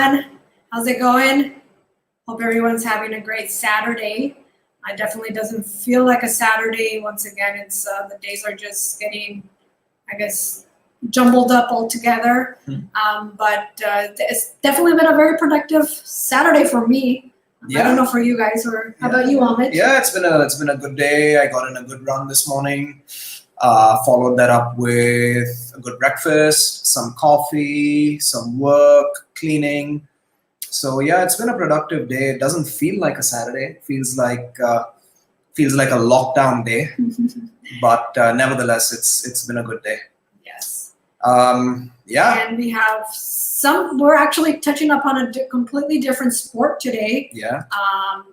everyone. How's it going? Hope everyone's having a great Saturday. It definitely doesn't feel like a Saturday. Once again, it's the days are just getting, I guess, jumbled up all together. But it's definitely been a very productive Saturday for me. Yeah. I don't know for you guys, or how about you, Amit? Yeah, it's been a good day. I got in a good run this morning. Followed that up with a good breakfast, some coffee, some work, cleaning. So yeah, it's been a productive day. It doesn't feel like a Saturday. It feels like a lockdown day. But nevertheless, it's been a good day. Yes. Yeah. And we have we're actually touching upon a completely different sport today. Yeah. A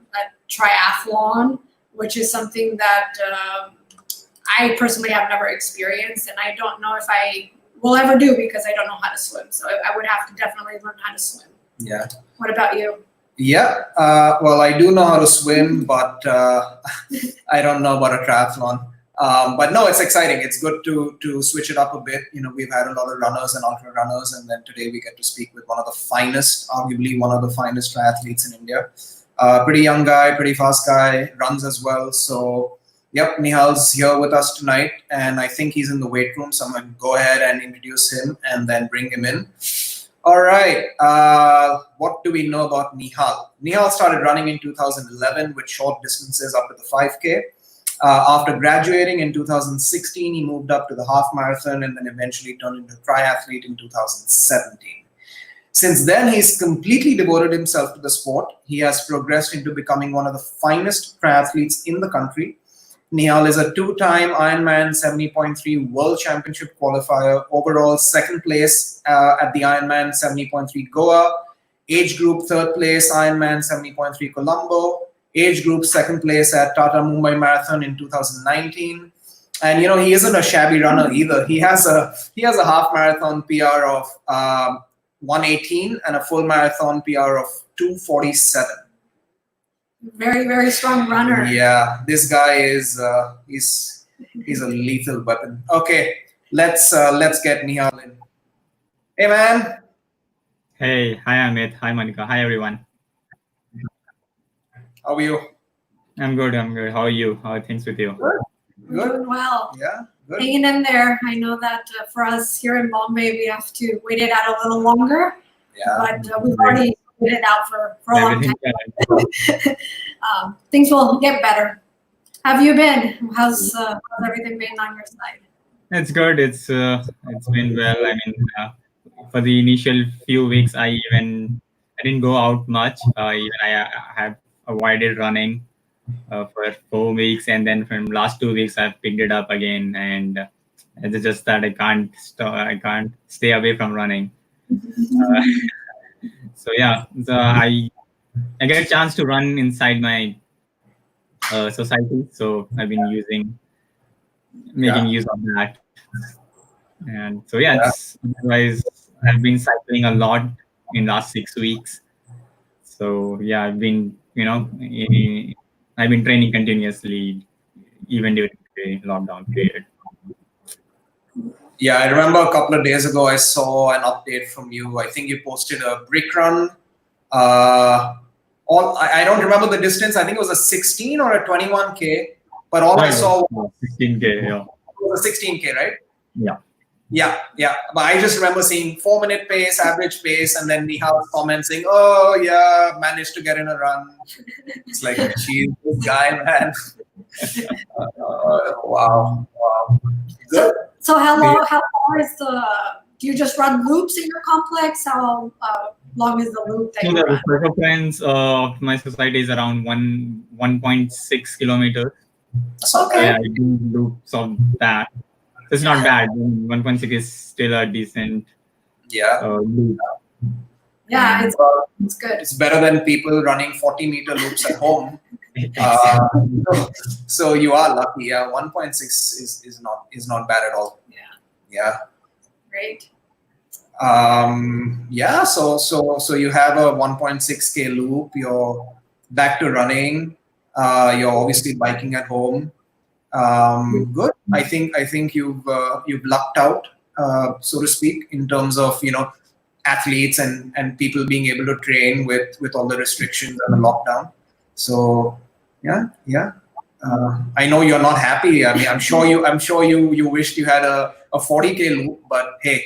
triathlon, which is something that I personally have never experienced, and I don't know if I will ever do because I don't know how to swim. So I would have to definitely learn how to swim. Yeah. What about you? Yeah. Well, I do know how to swim, but I don't know about a triathlon. But no, it's exciting. It's good to switch it up a bit. You know, we've had a lot of runners and ultra runners, and then today we get to speak with one of the finest, arguably one of the finest triathletes in India. Pretty young guy, pretty fast guy, runs as well. So, yep, Nihal's here with us tonight, and I think he's in the weight room. So I'm going to go ahead and introduce him and then bring him in. All right. What do we know about Nihal? Nihal started running in 2011 with short distances up to the 5K. After graduating in 2016, he moved up to the half marathon and then eventually turned into triathlete in 2017. Since then, he's completely devoted himself to the sport. He has progressed into becoming one of the finest triathletes in the country. Nihal is a two-time Ironman 70.3 World Championship qualifier, overall second place at the Ironman 70.3 Goa, age group third place Ironman 70.3 Colombo, age group second place at Tata Mumbai Marathon in 2019. And, you know, he isn't a shabby runner either. He has a half marathon PR of 118 and a full marathon PR of 247. Very, very strong runner. Yeah, this guy is he's a lethal weapon. Okay, let's get Nihal in. Hey man. Hey, hi Amit, hi Monica, hi everyone. How are you? I'm good. How are you? How are things with you? Good. We're doing well. Yeah, good. Hanging in there. I know that for us here in Bombay, we have to wait it out a little longer. Yeah. But we've already waited it out for a long time. Things will get better. Have you been? How's everything been on your side? It's good. It's been well. I mean, for the initial few weeks, I didn't go out much. I have avoided running for 4 weeks, and then from last 2 weeks, I've picked it up again, and it's just that I can't stay away from running. So yeah, I get a chance to run inside my society, so I've been making use of that. And so otherwise I've been cycling a lot in last 6 weeks. So yeah, I've been training continuously even during the lockdown period. Yeah, I remember a couple of days ago I saw an update from you. I think you posted a brick run. I don't remember the distance. I think it was a 16 or a 21K. But all I saw was 16K. Yeah. It was a 16K, right? Yeah. Yeah. But I just remember seeing 4-minute pace, average pace, and then Nihal commenting, "Oh yeah, managed to get in a run." It's like, geez, this guy, man. Wow. Good. So how long is do you just run loops in your complex? How long is the loop that you run? The circumference of my society is around 1.6 kilometers. Okay. Yeah, I do loops of that. It's not bad. 1.6 is still a decent loop. Yeah, it's good. It's better than people running 40-meter loops at home. So you are lucky. Yeah, 1.6 is not bad at all. Yeah. Great. Yeah. So you have a 1.6K loop. You're back to running. You're obviously biking at home. Good. I think you've lucked out, so to speak, in terms of athletes and people being able to train with all the restrictions and the lockdown. So yeah. I know you're not happy. I mean, I'm sure you wished you had a 40K loop, but hey,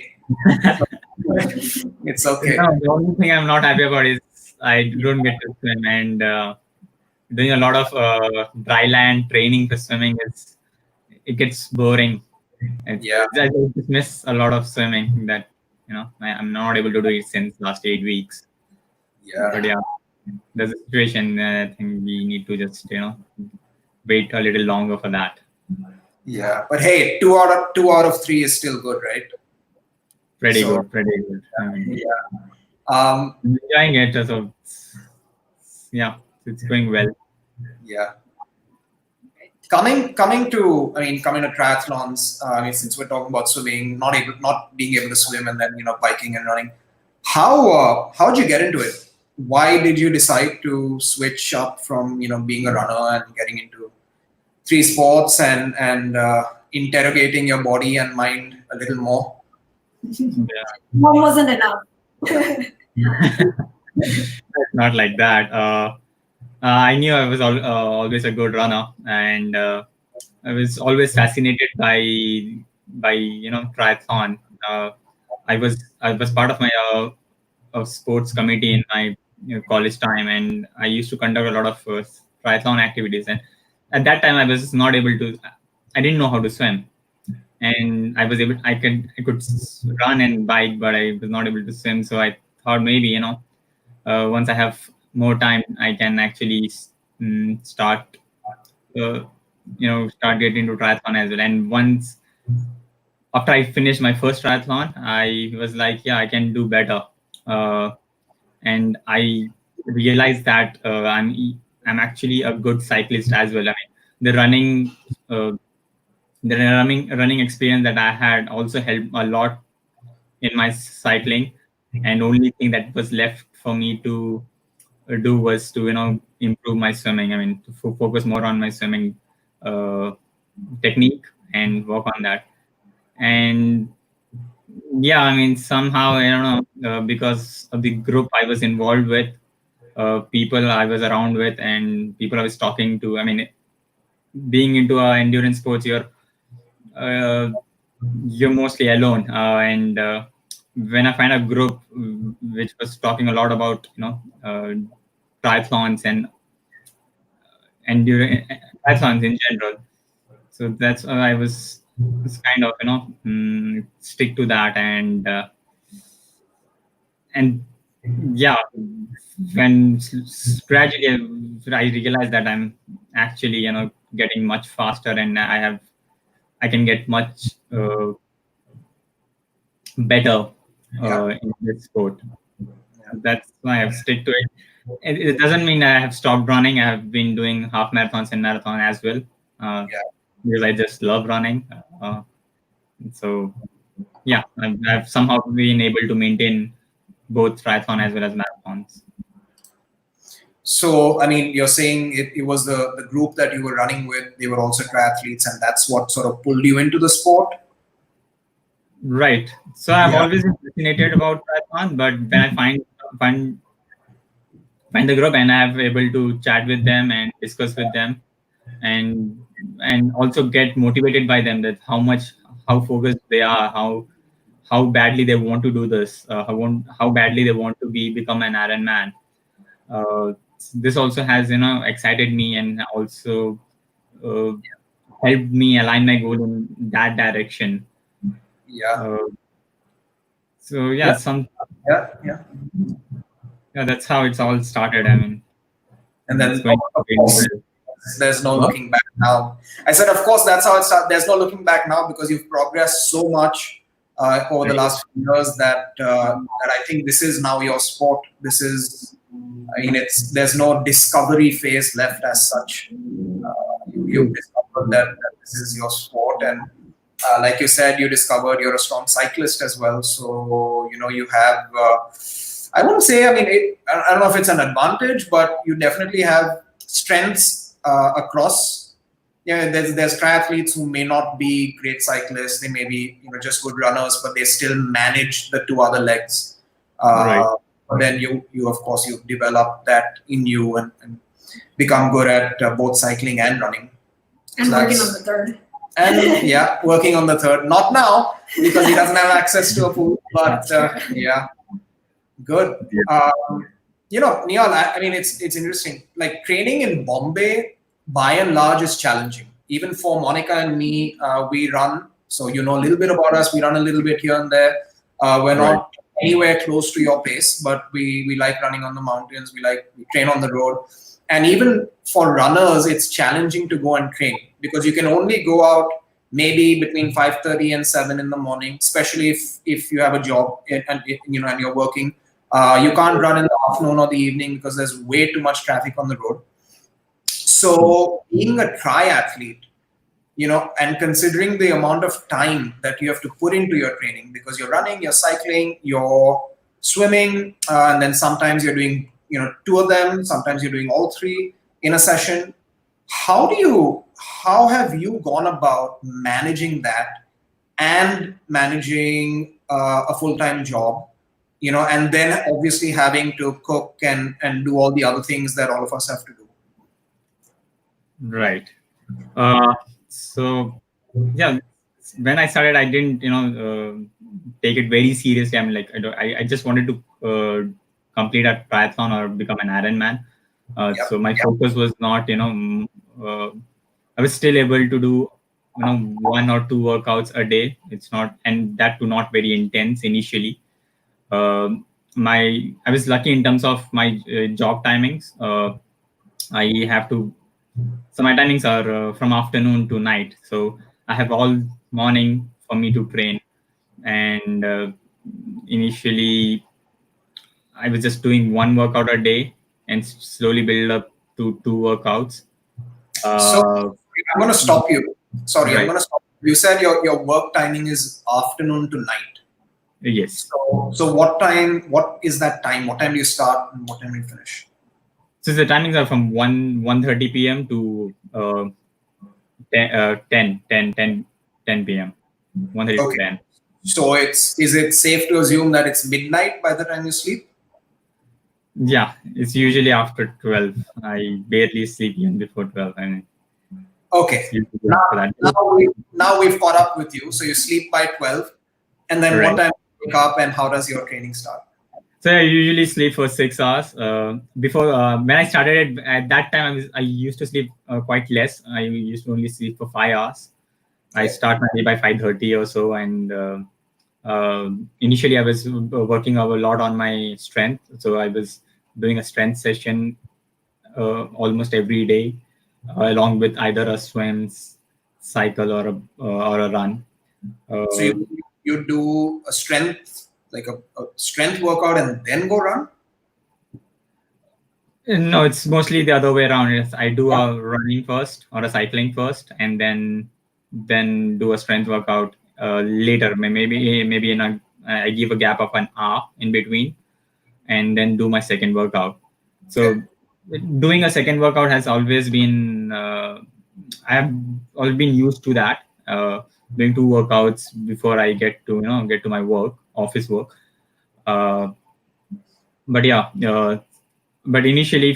it's okay. No, the only thing I'm not happy about is I don't get to swim, and doing a lot of dry land training for swimming it gets boring. Yeah. I just miss a lot of swimming that I'm not able to do it since last 8 weeks. Yeah. But yeah, there's a situation that I think we need to just wait a little longer for that. Yeah, but hey, two out of 3 is still good, right? Pretty good. I mean, Yeah. I'm enjoying it. So yeah, it's going well. Yeah. Coming to triathlons. I mean, since we're talking about swimming, not being able to swim, and then biking and running. How'd you get into it? Why did you decide to switch up from being a runner and getting into 3 sports and interrogating your body and mind a little more? Yeah. One wasn't enough. Not like that. I knew I was always a good runner, and I was always fascinated by triathlon. I was part of my sports committee in my college time, and I used to conduct a lot of triathlon activities. And at that time, I was not able to. I didn't know how to swim, and I could run and bike, but I was not able to swim. So I thought maybe once I have more time, I can actually start getting into triathlon as well. And once after I finished my first triathlon, I was like, yeah, I can do better. And I realized that I'm actually a good cyclist as well. I mean, the running experience that I had also helped a lot in my cycling. And only thing that was left for me to do was to improve my swimming. I mean, to focus more on my swimming technique and work on that. And yeah, I mean, somehow I don't know, because of the group I was involved with, people I was around with, and people I was talking to. I mean, being into endurance sports, you're mostly alone, and when I find a group which was talking a lot about triathlons and endurance triathlons in general, so that's why I was kind of stick to that. And yeah, when gradually I realized that I'm actually getting much faster, and I can get much better in this sport. That's why I've stick to it. It doesn't mean I have stopped running. I have been doing half marathons and marathon as well, because I just love running. So yeah, I've somehow been able to maintain both triathlon as well as marathons. So, I mean, you're saying it was the group that you were running with, they were also triathletes, and that's what sort of pulled you into the sport? Right. So I've always been fascinated about triathlon, but when I find the group and I'm able to chat with them and discuss with them, and also get motivated by them, that how focused they are, how badly they want to do this, how badly they want to become an Ironman. This also has excited me, and also helped me align my goal in that direction. So yeah, that's how it's all started. I mean, and then of course, there's no looking back now. I said, of course, that's how it started. There's no looking back now, because you've progressed so much over the last few years that I think this is now your sport. This is, I mean, there's no discovery phase left as such. You've discovered that this is your sport, and like you said, you discovered you're a strong cyclist as well. So you have. I wouldn't say. I mean, I don't know if it's an advantage, but you definitely have strengths across. Yeah, there's triathletes who may not be great cyclists. They may be just good runners, but they still manage the 2 other legs. Right. But then you of course you develop that in you and become good at both cycling and running. And So working that's- on the third. And yeah, working on the third. Not now because he doesn't have access to a pool. But yeah, good. Nihal, I mean, it's interesting. Like training in Bombay, by and large, is challenging. Even for Monica and me, we run. So you know a little bit about us. We run a little bit here and there. We're not anywhere close to your pace, but we like running on the mountains. We train on the road. And even for runners, it's challenging to go and train because you can only go out maybe between 5:30 and 7 in the morning, especially if you have a job and you're working. You can't run in the afternoon or the evening because there's way too much traffic on the road. So being a triathlete, and considering the amount of time that you have to put into your training, because you're running, you're cycling, you're swimming, and then sometimes you're doing, two of them, sometimes you're doing all three in a session. How have you gone about managing that and managing a full-time job, and then obviously having to cook and do all the other things that all of us have to do? Right. So yeah, when I started, I didn't, take it very seriously. I mean, like, I just wanted to complete a triathlon or become an Ironman. So my focus was not, I was still able to do, 1 or 2 workouts a day. It's not, and that too not very intense initially. I was lucky in terms of my job timings. I have to. So my timings are from afternoon to night. So I have all morning for me to train. And initially, I was just doing 1 workout a day and slowly build up to 2 workouts. So I'm going to stop you. Sorry, Right. I'm going to stop. You said your work timing is afternoon to night. Yes. So what is that time? What time do you start and what time do you finish? So the timings are from 1:30 p.m. to 10 p.m. 1:30 to 10. So is it safe to assume that it's midnight by the time you sleep? Yeah, it's usually after 12. I barely sleep even before 12. I mean, Okay. Now we've caught up with you. So you sleep by 12. And then what time do you wake up and how does your training start? So I usually sleep for 6 hours. Before when I started at that time, I used to sleep quite less. I used to only sleep for 5 hours. I start my day by 5:30 or so, and initially I was working a lot on my strength. So I was doing a strength session almost every day, along with either a swim, cycle, or a run. So you do a strength, like a strength workout and then go run? No, it's mostly the other way around. I do a running first or a cycling first, and then do a strength workout later. Maybe I give a gap of an hour in between, and then do my second workout. So doing a second workout has always been I have always been used to that. Doing 2 workouts before I get to my office work. But yeah. But initially,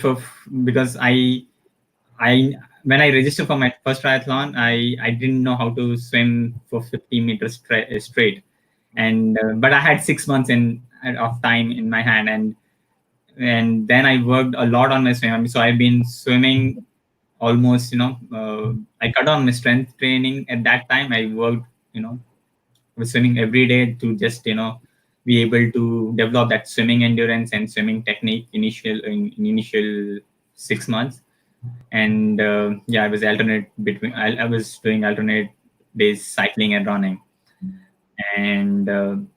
because I when I registered for my first triathlon, I didn't know how to swim for 50 meters straight, and but I had 6 months of time in my hand, and then I worked a lot on my swimming. So I've been swimming almost, I cut on my strength training at that time. I worked, I was swimming every day to just be able to develop that swimming endurance and swimming technique in initial 6 months. And I was I was doing alternate days cycling and running. And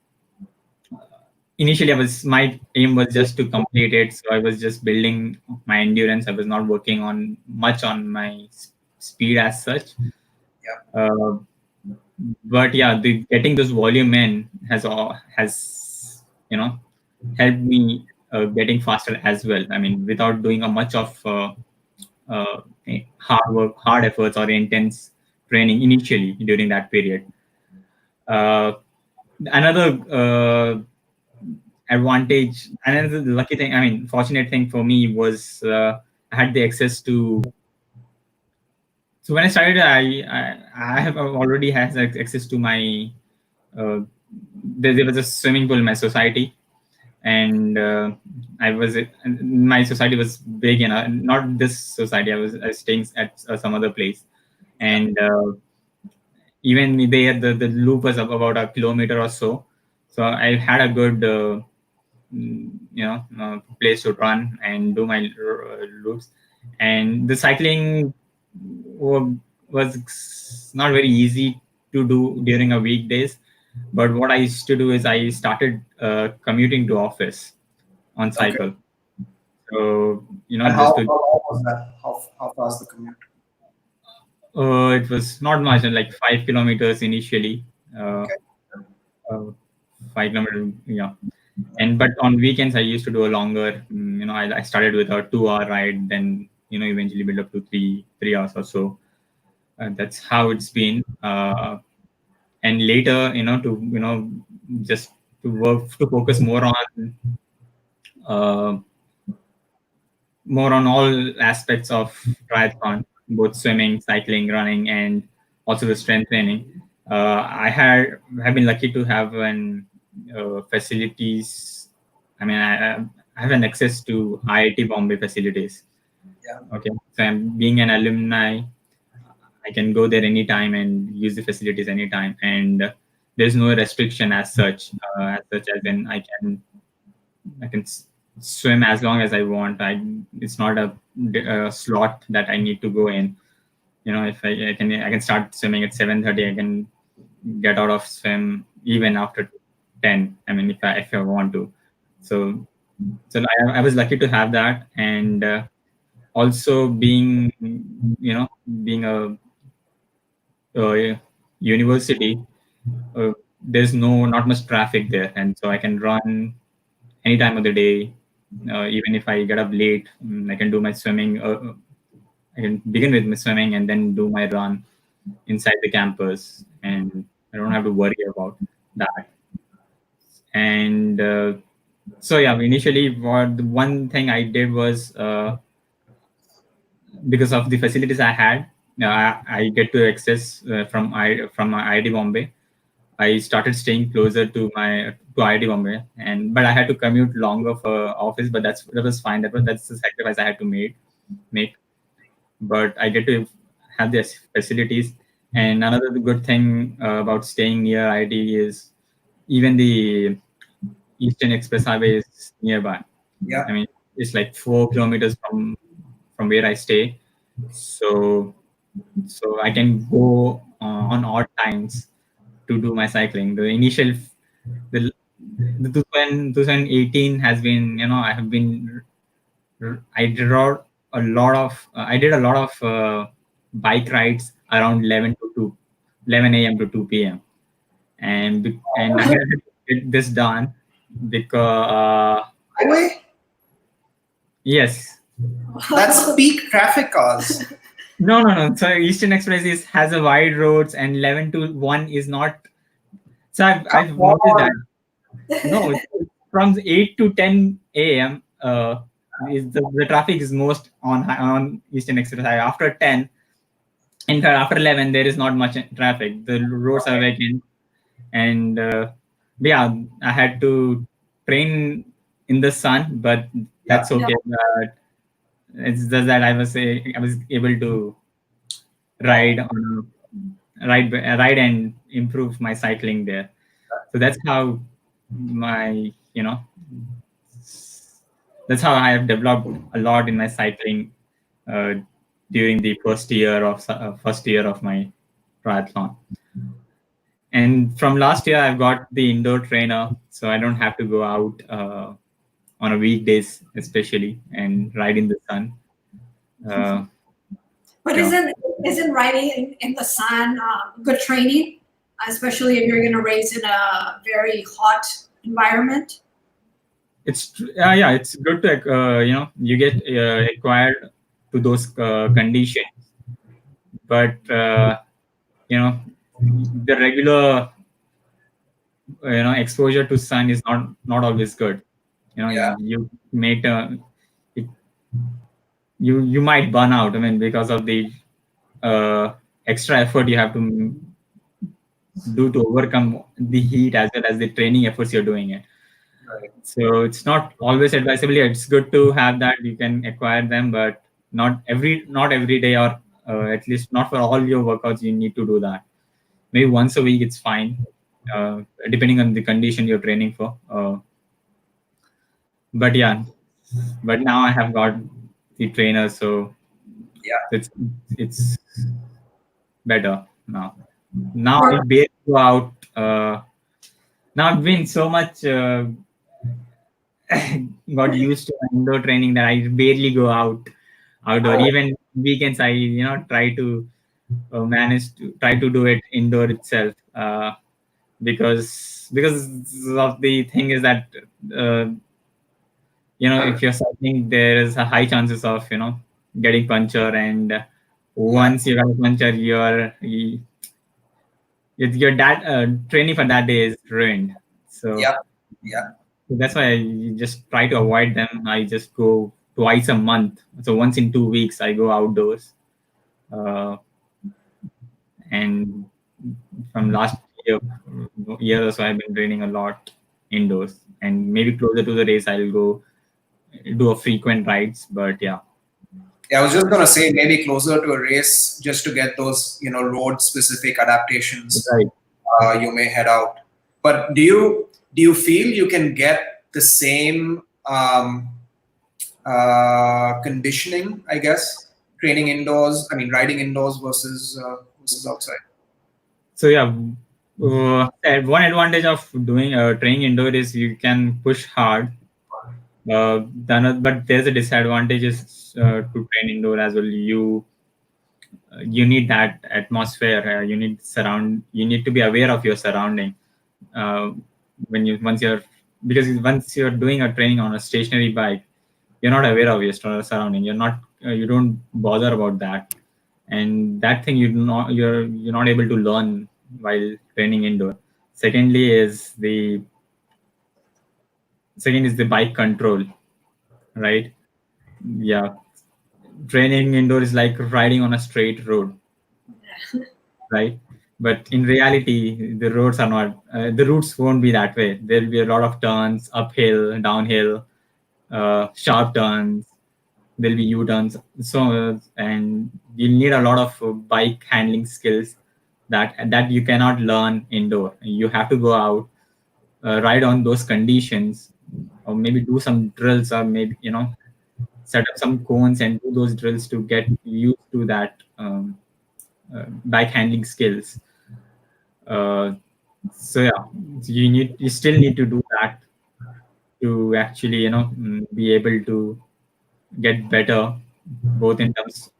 initially my aim was just to complete it. So I was just building my endurance. I was not working on much on my speed as such. But yeah, getting this volume in has helped me getting faster as well. I mean, without doing a much of hard efforts or intense training initially during that period. Another advantage, and the lucky thing, I mean, fortunate thing for me was I had the access to. So when I started, I have already had access to my. There was a swimming pool in my society, and my society was big, not this society. I was staying at some other place, and even there the loop was about a kilometer or so. So I had a good place to run and do my loops, and the cycling was not very easy to do during a weekdays. But what I used to do is I started commuting to office on cycle. So And just how to long was that? How fast the commute? it was not much, like 5 kilometers initially. Okay. 5 kilometers, yeah. And but on weekends I used to do a longer. I started with a 2 hour ride, then eventually build up to three hours or so. That's how it's been. And later, to just to focus uh, more on all aspects of triathlon, both swimming, cycling, running, and also the strength training. I have been lucky to have an facilities. I mean, I have an access to IIT Bombay facilities. Yeah. Okay, so I'm being an alumni. I can go there anytime and use the facilities anytime, and there's no restriction as such. As in I can swim as long as I want. It's not a slot that I need to go in. If I can start swimming at 7:30, I can get out of swim even after 10. I mean, if I want to. So I was lucky to have that, and also being a university, there's not much traffic there, and so I can run any time of the day. Even if I get up late, I can do my swimming. I can begin with my swimming and then do my run inside the campus, and I don't have to worry about that. And so yeah, initially, the one thing I did was because of the facilities I had, I get to access from my IIT Bombay. I started staying closer to IIT Bombay, but I had to commute longer for office. But that was fine. That's the sacrifice I had to make. But I get to have these facilities. And another good thing about staying near IIT is even the Eastern Express Highway is nearby. Yeah. I mean, it's like 4 kilometers from where I stay, so I can go on odd times to do my cycling. The 2018 has been, I did a lot of bike rides around 11 a.m. to 2 p.m. And I had to get this done because Highway? yes. That's peak traffic hours. No. So Eastern Express has a wide roads, and 11 to 1 is not. So I've noticed that. No, from 8 to 10 a.m. Is the traffic is most on Eastern Express. After 10, in fact, after 11, there is not much traffic. The roads are vacant, and yeah, I had to train in the sun, but that's okay. It's just that I was able to ride and improve my cycling there. So my you know that's how I have developed a lot in my cycling uh, during the first year of my triathlon. And from last year, I've got the indoor trainer, so I don't have to go out on a weekdays, especially, and ride in the sun. But Yeah. isn't riding in the sun good training, especially if you're going to race in a very hot environment? It's good to you get acquired to those conditions, but the regular exposure to sun is not always good. Yeah. You may it, you might burn out. I mean, because of the extra effort you have to do to overcome the heat as well as the training efforts you're doing it. Right. So it's not always advisable. It's good to have that. You can acquire them, but not every day, or at least not for all your workouts. You need to do that. Maybe once a week, it's fine, depending on the condition you're training for. But yeah, but now I have got the trainer, so Yeah. it's better now. Now I barely go out. Now I've been so much got used to indoor training that I barely go outdoor. Oh, Even weekends, I try to manage to try to do it indoor itself, because of the thing is that uh, if you're cycling, there is a high chances of getting puncture, and yeah. once you got a puncture, your that training for that day is ruined. So Yeah. Yeah. that's why I just try to avoid them. I just go twice a month. So once in 2 weeks, I go outdoors. Uh, and from last year or so, I've been training a lot indoors. And maybe closer to the race, I'll go do a frequent rides. But yeah. Yeah, I was just gonna say maybe closer to a race just to get those, road specific adaptations. Right. You may head out. But do you feel you can get the same conditioning, I guess, training indoors? I mean, riding indoors versus outside. So yeah, one advantage of doing training indoor is you can push hard. But there's a disadvantage is to train indoor as well. You need that atmosphere. You need to be aware of your surrounding. Uh, when you once you're because once you're doing a training on a stationary bike, you're not aware of your surrounding. You don't bother about that, and that thing you're not able to learn while training indoor. Secondly is the second is the bike control, right? Yeah, training indoor is like riding on a straight road, right? But in reality, the roads are not. The routes won't be that way. There'll be a lot of turns, uphill, downhill, sharp turns. There'll be U-turns. So, and you'll need a lot of bike handling skills that you cannot learn indoor. You have to go out, ride on those conditions, or maybe do some drills, or maybe set up some cones and do those drills to get used to that bike handling skills. Uh, so yeah, you still need to do that to actually be able to get better, both in terms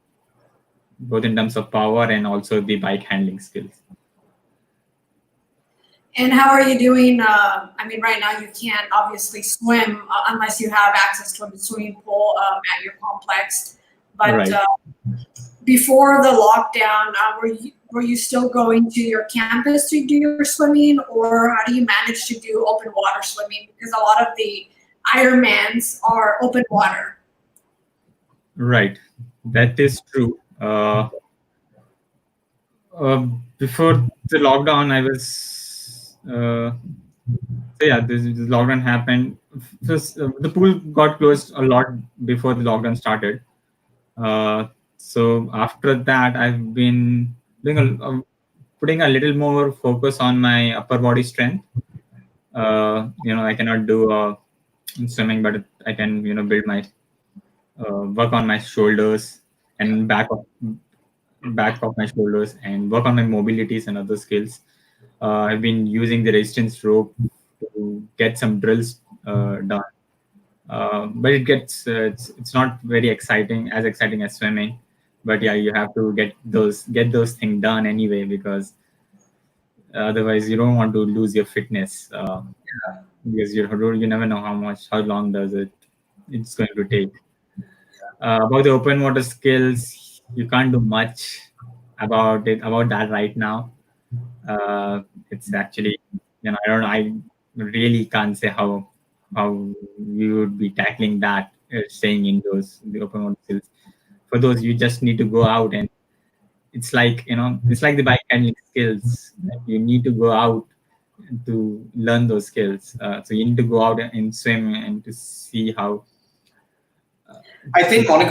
both in terms of power and also the bike handling skills. And how are you doing? I mean, right now you can't obviously swim unless you have access to a swimming pool at your complex. But Right. Before the lockdown, were you still going to your campus to do your swimming, or how do you manage to do open water swimming? Because a lot of the Ironmans are open water. Right, that is true. Before the lockdown, I was so yeah. This lockdown happened. First, the pool got closed a lot before the lockdown started. So after that, I've been putting a little more focus on my upper body strength. I cannot do swimming, but I can build my work on my shoulders and back of my shoulders, and work on my mobilities and other skills. I've been using the resistance rope to get some drills done. But it's not very exciting as swimming. But yeah, you have to get those things done anyway, because otherwise you don't want to lose your fitness, because you never know how long does it's going to take. About the open water skills, you can't do much about that right now. It's actually I really can't say how we would be tackling that, staying indoors, the open water skills. For those, you just need to go out, and it's like it's like the bike handling skills. Like, you need to go out to learn those skills. So you need to go out and swim and to see how. I think I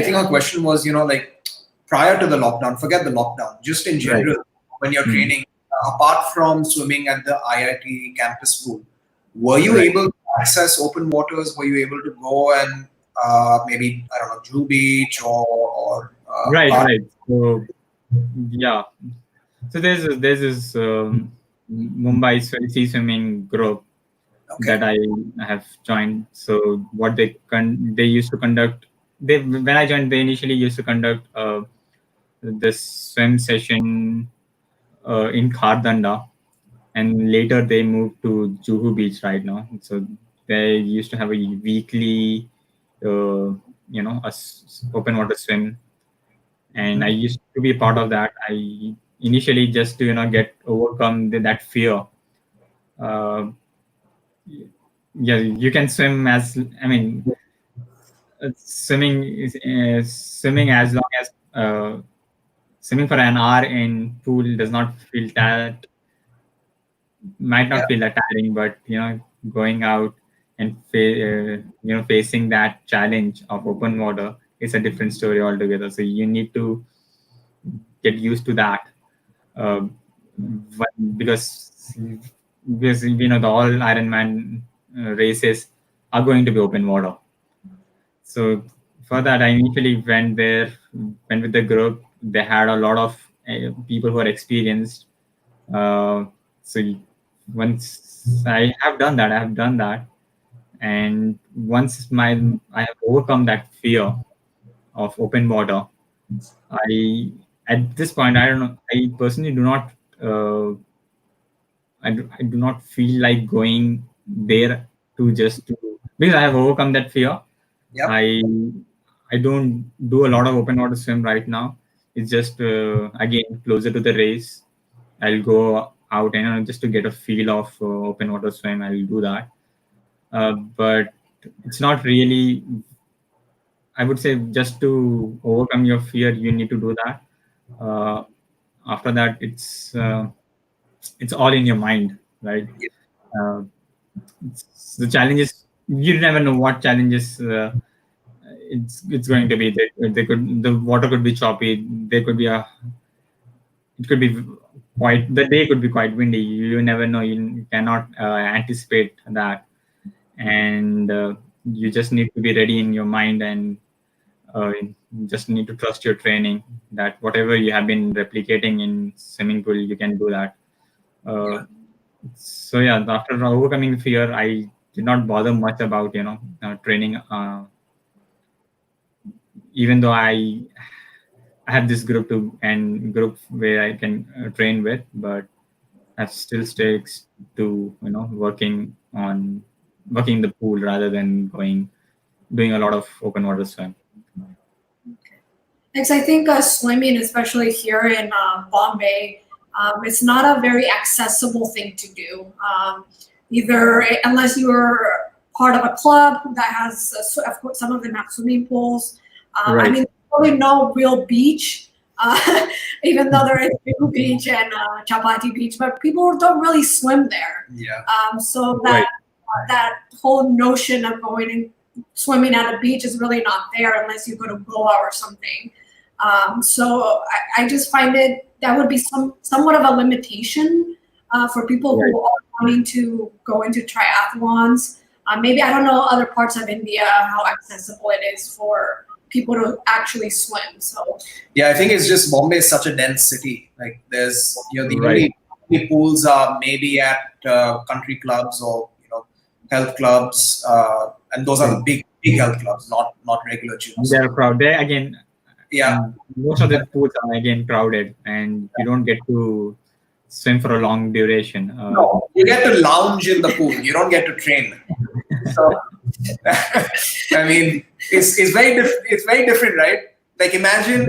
think her question was, like prior to the lockdown, forget the lockdown, just in Right. general, when you're training, apart from swimming at the IIT campus pool, were you Right. able to access open waters? Were you able to go and maybe, I don't know, Drew Beach or Right. Right. So yeah. So there's this Mumbai sea swimming group okay. that I have joined. So what they used to conduct. When I joined, they initially used to conduct this swim session in Khardanda, and later they moved to Juhu Beach right now. So they used to have a weekly, open water swim, and I used to be a part of that. I initially just to get overcome that fear. Uh, yeah, you can swim as swimming as long as swimming for an hour in pool does not feel that might Yeah. not feel that tiring, but going out and facing that challenge of open water is a different story altogether. So you need to get used to that, uh, because the all Ironman races are going to be open water. So for that, I initially went with the group. They had a lot of people who are experienced. So once I have done that, and once I have overcome that fear of open water, at this point I don't know. I personally do not. I do not feel like going there to just to because I have overcome that fear. Yep. I don't do a lot of open water swim right now. It's just again closer to the race. I'll go out and just to get a feel of open water swim. I'll do that, but it's not really. I would say just to overcome your fear, you need to do that. Uh, After that, it's all in your mind, right? Uh, the challenges you never know what challenges it's going to be. The water could be choppy. There could be it could be the day could be quite windy. You never know. You cannot anticipate that, and you just need to be ready in your mind, and you just need to trust your training that whatever you have been replicating in swimming pool, you can do that. So yeah, after overcoming fear, I did not bother much about training. Even though I have this group where I can train with, but I still sticks to working in the pool rather than doing a lot of open water swim. Because I think swimming, especially here in Bombay, it's not a very accessible thing to do. Either unless you're part of a club that has, of course, some of them have swimming pools. Right. I mean, there's really no real beach, even though there is Big Beach and Chapati Beach, but people don't really swim there. Yeah. So that whole notion of going and swimming at a beach is really not there unless you go to Goa or something. So I just find that would be somewhat of a limitation for people who are wanting to go into triathlons. Maybe I don't know other parts of India how accessible it is for people to actually swim. So yeah, I think it's just Bombay is such a dense city. Like there's the Right. only pools are maybe at country clubs or health clubs, and those are the big health clubs, not regular gyms. They're crowded. They again. Yeah. Most of the pools are again crowded, and you don't get to swim for a long duration. No, you get to lounge in the pool. You don't get to train. So, I mean, it's very different, right? Like imagine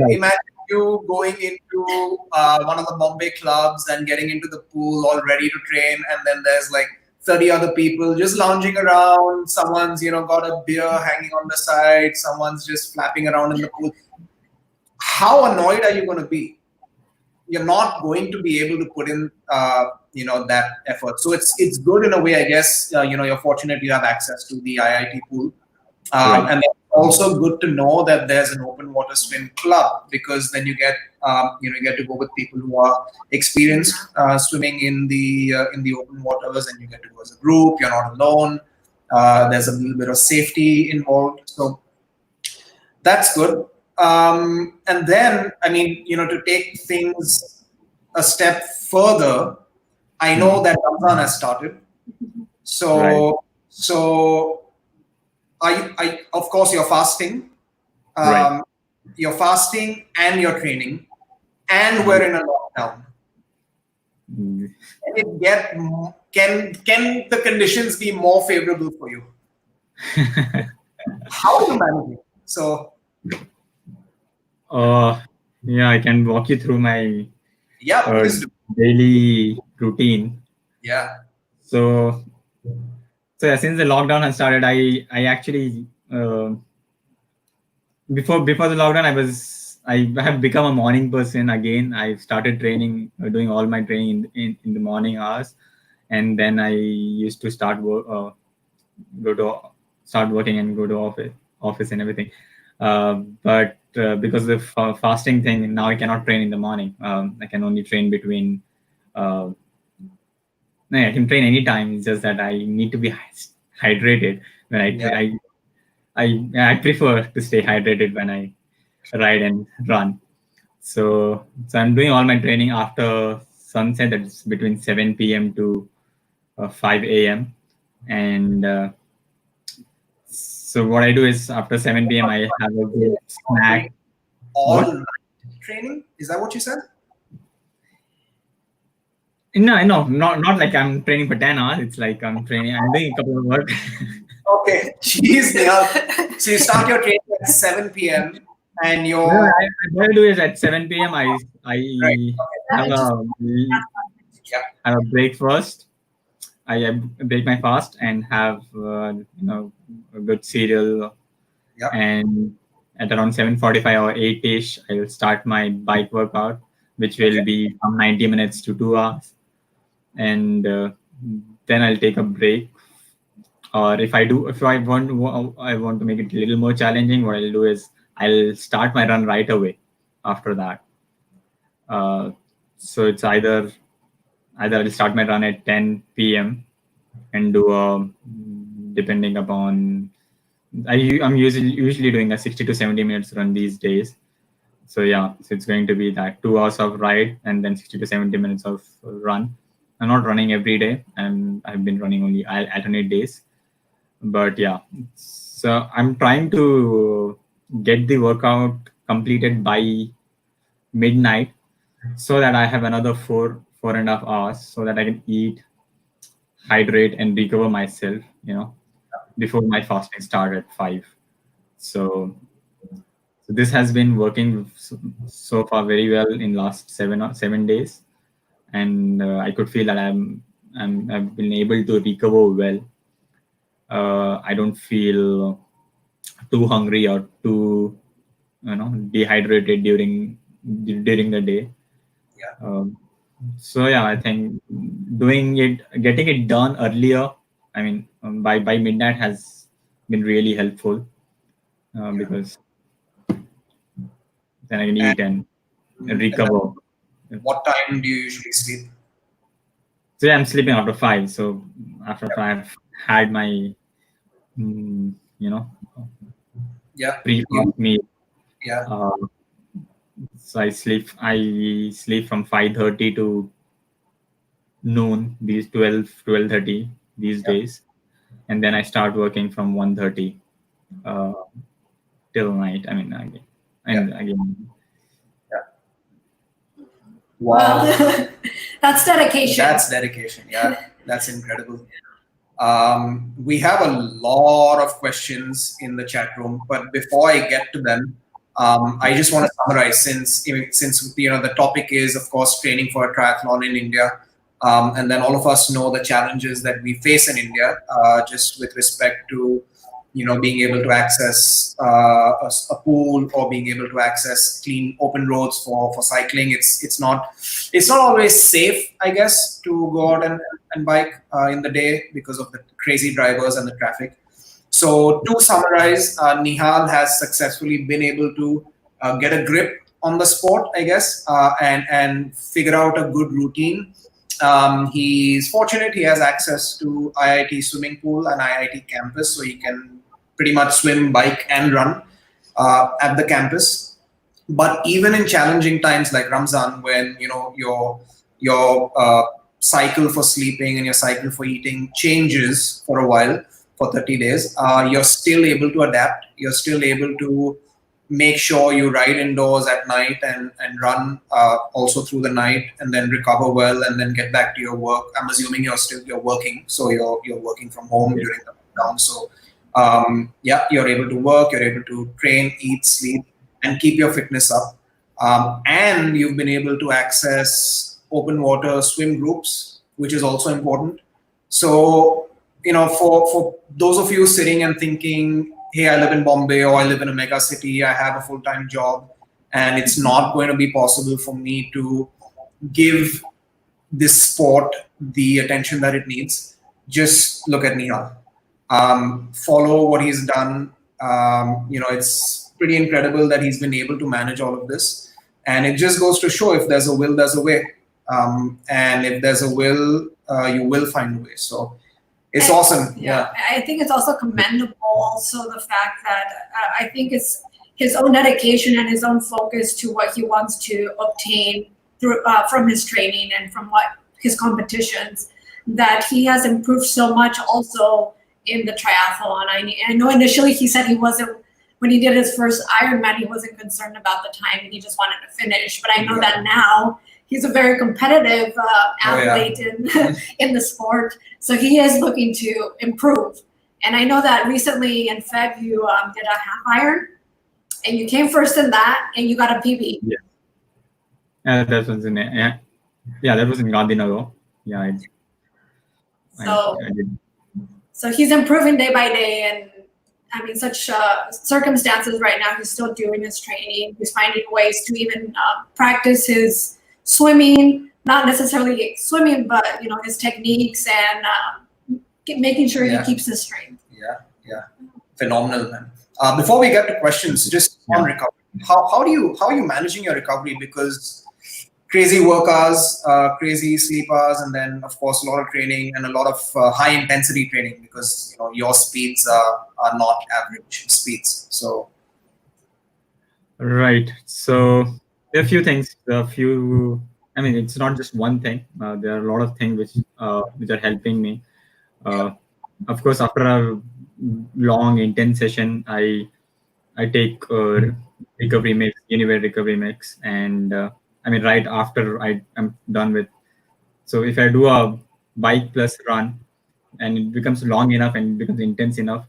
you going into one of the Bombay clubs and getting into the pool all ready to train, and then there's like 30 other people just lounging around. Someone's, got a beer hanging on the side. Someone's just flapping around in the pool. How annoyed are you going to be? You're not going to be able to put in, that effort. So it's good in a way, I guess. You're fortunate you have access to the IIT pool. Right. And it's also good to know that there's an open water swim club, because then you get you get to go with people who are experienced swimming in the open waters, and you get to go as a group. You're not alone. There's a little bit of safety involved, so that's good. And then, to take things a step further, I know that Ramadan has started, so. I of course, you're fasting. Right. You're fasting and you're training, and we're in a lockdown. Can the conditions be more favorable for you? How are you managing? So, yeah, I can walk you through my please do. daily routine. Yeah. So yeah, since the lockdown has started, I actually before the lockdown, I have become a morning person again. I started training, doing all my training in the morning hours, and then I used to start working and go to office and everything. But because of the fasting thing, now I cannot train in the morning. I can only train between. No, I can train anytime. It's just that I need to be hydrated when I prefer to stay hydrated when I ride and run. So I'm doing all my training after sunset. That's between 7 p.m. to 5 a.m. And so what I do is after 7 p.m. I have a good snack. All What? night training? Is that what you said? No, not like I'm training for 10 hours. It's like I'm doing a couple of work. Okay. Jeez, Nihal. So you start your training at 7 p.m. and you're What I do is at 7 p.m. I right. have a have a breakfast. I break my fast and have a good cereal. Yeah. And at around 7:45 or 8ish, I will start my bike workout, which will be from 90 minutes to 2 hours, and then I'll take a break. Or if I want to make it a little more challenging, what I'll do is I'll start my run right away after that. So it's either I'll start my run at 10 p.m. and do depending upon I'm usually doing a 60 to 70 minutes run these days. So yeah, so it's going to be that 2 hours of ride and then 60 to 70 minutes of run. I'm not running every day, and I've been running only alternate days. But yeah, so I'm trying to get the workout completed by midnight, so that I have another 4.5 hours, so that I can eat, hydrate, and recover myself, before my fasting start at 5. So this has been working so far very well in last 7 days, and I could feel that I've been able to recover well. I don't feel too hungry or too dehydrated during the day. Yeah. So yeah, I think getting it done earlier, by midnight has been really helpful, because then I can eat and recover. What time do you usually sleep? So yeah, I'm sleeping after 5. So after 5, I've had my pre-fast meal. Yeah. So I sleep from 5:30 to noon, these 12:30 these days, and then I start working from 1:30 till night. Again. Wow. That's dedication. That's dedication. Yeah, that's incredible. We have a lot of questions in the chat room, but before I get to them, I just want to summarize since the topic is, of course, training for a triathlon in India. And then all of us know the challenges that we face in India, just with respect to, being able to access a pool or being able to access clean open roads for cycling. It's not always safe, I guess, to go out and bike in the day because of the crazy drivers and the traffic. So to summarize, Nihal has successfully been able to get a grip on the sport, I guess, and figure out a good routine. He's fortunate; he has access to IIT swimming pool and IIT campus, so he can pretty much swim, bike, and run at the campus. But even in challenging times like Ramzan, when your cycle for sleeping and your cycle for eating changes for a while, for 30 days, you're still able to adapt. You're still able to make sure you ride indoors at night and run also through the night, and then recover well and then get back to your work. I'm assuming you're working, so you're working from home during the lockdown. So you're able to work, you're able to train, eat, sleep, and keep your fitness up. And you've been able to access open water swim groups, which is also important. So, for those of you sitting and thinking, hey, I live in Bombay or I live in a mega city, I have a full-time job, and it's not going to be possible for me to give this sport the attention that it needs, just look at Nihal. Follow what he's done. It's pretty incredible that he's been able to manage all of this. And it just goes to show, if there's a will, there's a way. And if there's a will, you will find a way. So it's awesome. Yeah. I think it's also commendable also the fact that I think it's his own dedication and his own focus to what he wants to obtain through from his training and from what his competitions, that he has improved so much also in the triathlon. I know initially he said he wasn't, when he did his first Ironman, he wasn't concerned about the time and he just wanted to finish. But I know that now he's a very competitive athlete in the sport. So he is looking to improve. And I know that recently in Feb, you did a half iron and you came first in that and you got a PB. Yeah. That was in that was in Gandhinagar. Yeah. I did. So he's improving day by day, and I mean, such circumstances right now, he's still doing his training. He's finding ways to even practice his swimming, not necessarily swimming, but his techniques and making sure he keeps his strength. Yeah, phenomenal, man. Before we get to questions, just on recovery, how are you managing your recovery? Because crazy work hours, crazy sleep hours, and then of course a lot of training and a lot of high intensity training, because your speeds are not average speeds. So right. So there are a few things. It's not just one thing. There are a lot of things which are helping me. Of course, after a long intense session, I take recovery mix, Unived recovery mix, and right after I'm done with. So if I do a bike plus run, and it becomes long enough and it becomes intense enough,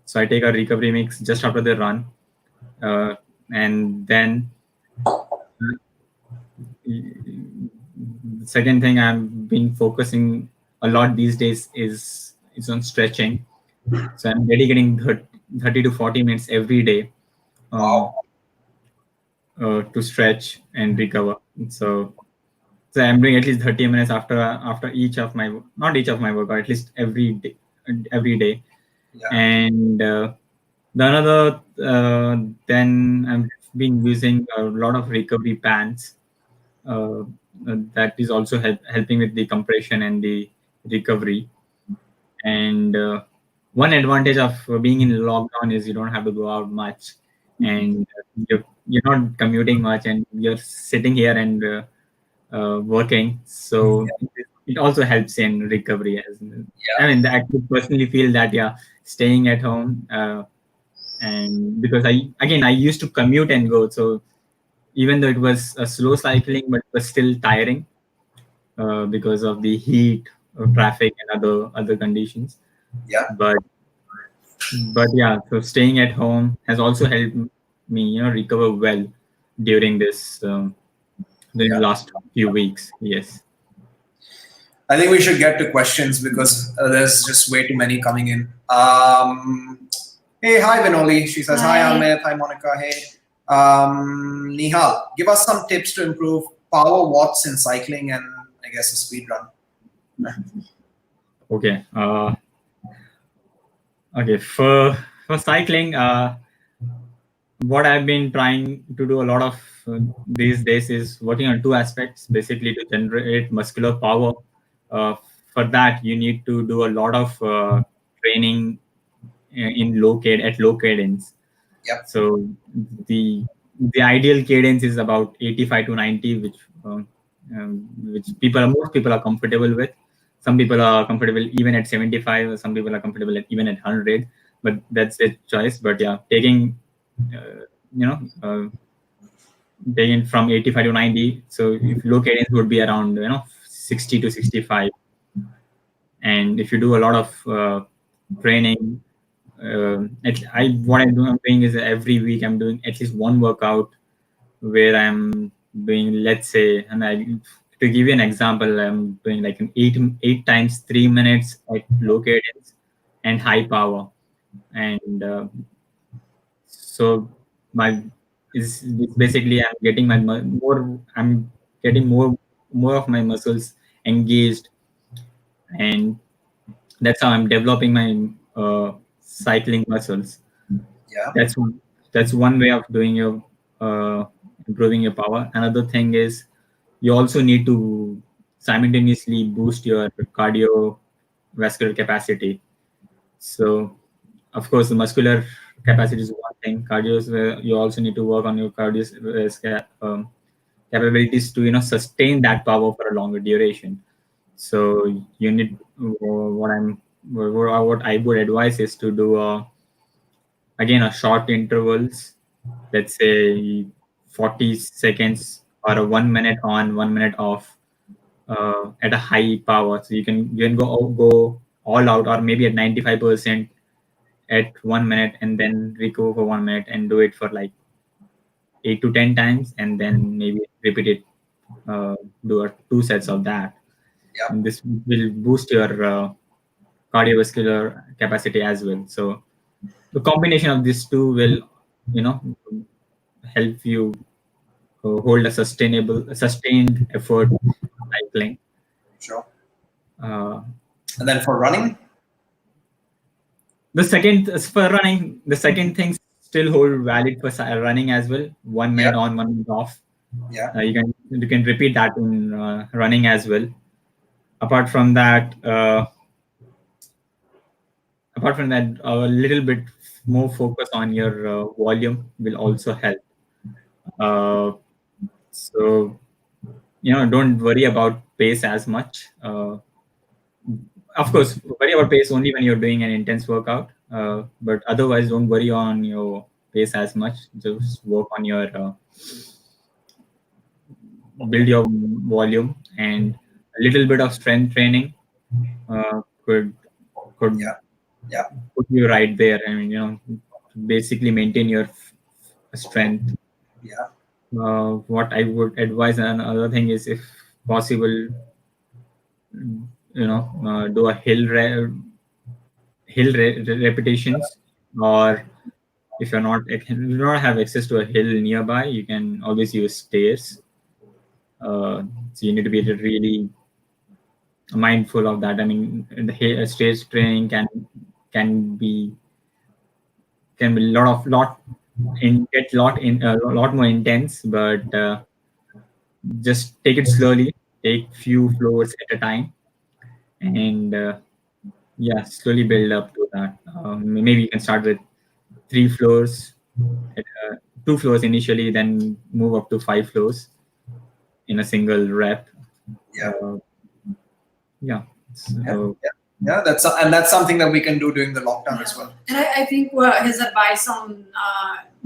so I take a recovery mix just after the run, and then the second thing I've been focusing a lot these days is on stretching. So I'm dedicating 30 to 40 minutes every day to stretch and recover. So I'm doing at least 30 minutes after each of my, not each of my work, or at least every day. Yeah. And the another, then I've been using a lot of recovery bands. That is also helping with the compression and the recovery. And one advantage of being in lockdown is you don't have to go out much, and you're not commuting much, and you're sitting here and working. So it also helps in recovery. I could personally feel that staying at home, and because I used to commute and go, so even though it was a slow cycling, but it was still tiring because of the heat, traffic, and other conditions. Yeah. But so staying at home has also helped me, recover well during this during the last few weeks. Yes. I think we should get to questions because there's just way too many coming in. Hey, hi Vinoli. She says, hi Amit, hi Monica, hey. Nihal, give us some tips to improve power watts in cycling and I guess a speed run. Okay. Okay. For cycling, what I've been trying to do a lot of these days is working on two aspects, basically to generate muscular power. For that, you need to do a lot of training at low cadence. Yep. So the ideal cadence is about 85 to 90, which most people are comfortable with. Some people are comfortable even at 75. Some people are comfortable even at 100. But that's their choice. But yeah, taking taking from 85 to 90. So if low cadence would be around 60 to 65. And if you do a lot of training, what I'm doing is every week I'm doing at least one workout where I'm doing, let's say, to give you an example, I'm doing like an 8 times 3 minutes at low cadence and high power, and so it's basically I'm getting more of my muscles engaged, and that's how I'm developing my cycling muscles. Yeah. That's one way of doing your improving your power. Another thing is you also need to simultaneously boost your cardiovascular capacity. So of course the muscular capacity is one thing. You also need to work on your capabilities to sustain that power for a longer duration. So you need what I would advise is to do again a short intervals, let's say 40 seconds or a 1 minute on, 1 minute off at a high power. So you can go all out, or maybe at 95% at 1 minute, and then recover for 1 minute and do it for like 8 to 10 times, and then maybe repeat it, do 2 sets of that. Yeah. And this will boost your cardiovascular capacity as well. So the combination of these two will help you hold a sustained effort cycling. Sure. Uh, And then for running? the second thing still hold valid for running as well. 1 minute on, 1 minute off. Yeah. You can repeat that in running as well. Apart from that, a little bit more focus on your volume will also help. So don't worry about pace as much. Of course, worry about pace only when you're doing an intense workout. But otherwise, don't worry on your pace as much. Just work on your build your volume, and a little bit of strength training could put you right there. I mean, basically maintain your strength. Yeah. What I would advise, another thing is, if possible, do a repetitions, or if you don't have access to a hill nearby, you can always use stairs. So you need to be really mindful of that. I mean, the stairs training can be a lot more intense, but just take it slowly. Take few floors at a time, and slowly build up to that. Maybe you can start with 3 floors, 2 floors initially, then move up to 5 floors in a single rep. That's something that we can do during the lockdown as well. And I think his advice on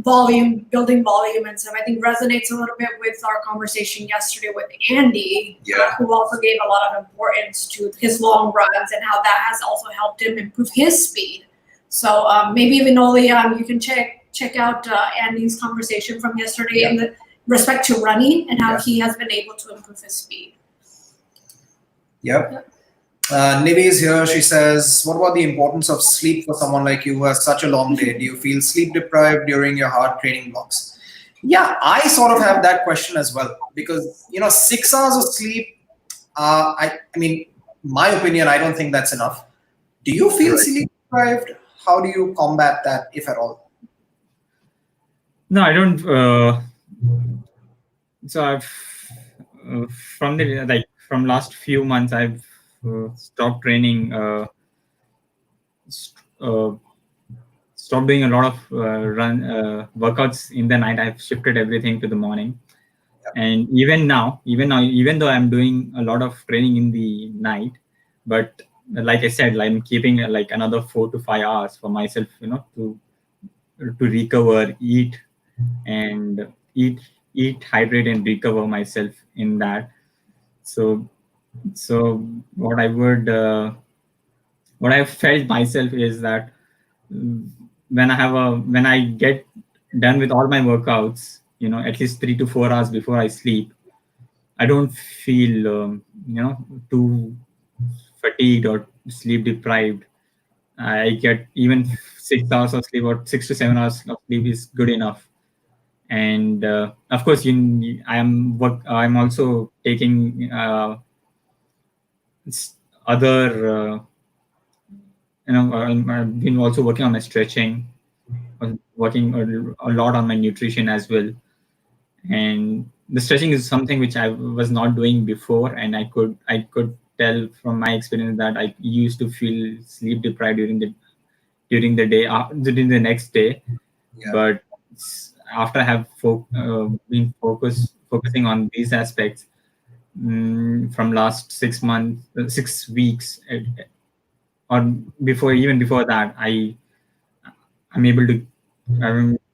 building volume and stuff, I think resonates a little bit with our conversation yesterday with Andy, who also gave a lot of importance to his long runs and how that has also helped him improve his speed. So maybe Vinoli, you can check check out Andy's conversation from yesterday in the respect to running and how he has been able to improve his speed. Yep. Nivi is here. She says, what about the importance of sleep for someone like you who has such a long day? Do you feel sleep deprived during your hard training blocks? Yeah, I sort of have that question as well, because 6 hours of sleep, I mean, my opinion, I don't think that's enough. Do you feel sleep deprived? How do you combat that, if at all? No, I don't. So I've from last few months, I've stopped training. Stopped doing a lot of workouts in the night. I've shifted everything to the morning. And even now, even though I'm doing a lot of training in the night, but like I said, I'm keeping like another 4 to 5 hours for myself, to recover, eat, hydrate, and recover myself in that. So what I've felt myself is that when I get done with all my workouts, at least 3 to 4 hours before I sleep, I don't feel too fatigued or sleep deprived. I get even 6 hours of sleep or 6 to 7 hours of sleep is good enough. And of course, I'm also taking other. I've been also working on my stretching, working a lot on my nutrition as well. And the stretching is something which I was not doing before, and I could tell from my experience that I used to feel sleep deprived during the day, during the next day. But after I have been focusing on these aspects from last 6 months, 6 weeks, or before that, I'm able to.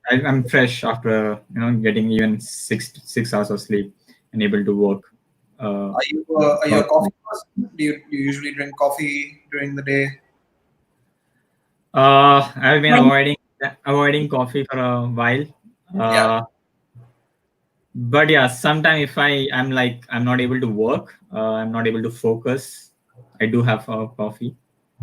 I'm fresh after getting even 6 hours of sleep and able to work. Are you a coffee person? Do you usually drink coffee during the day? I've been avoiding coffee for a while. But yeah, sometimes if I'm not able to work, I'm not able to focus, I do have coffee.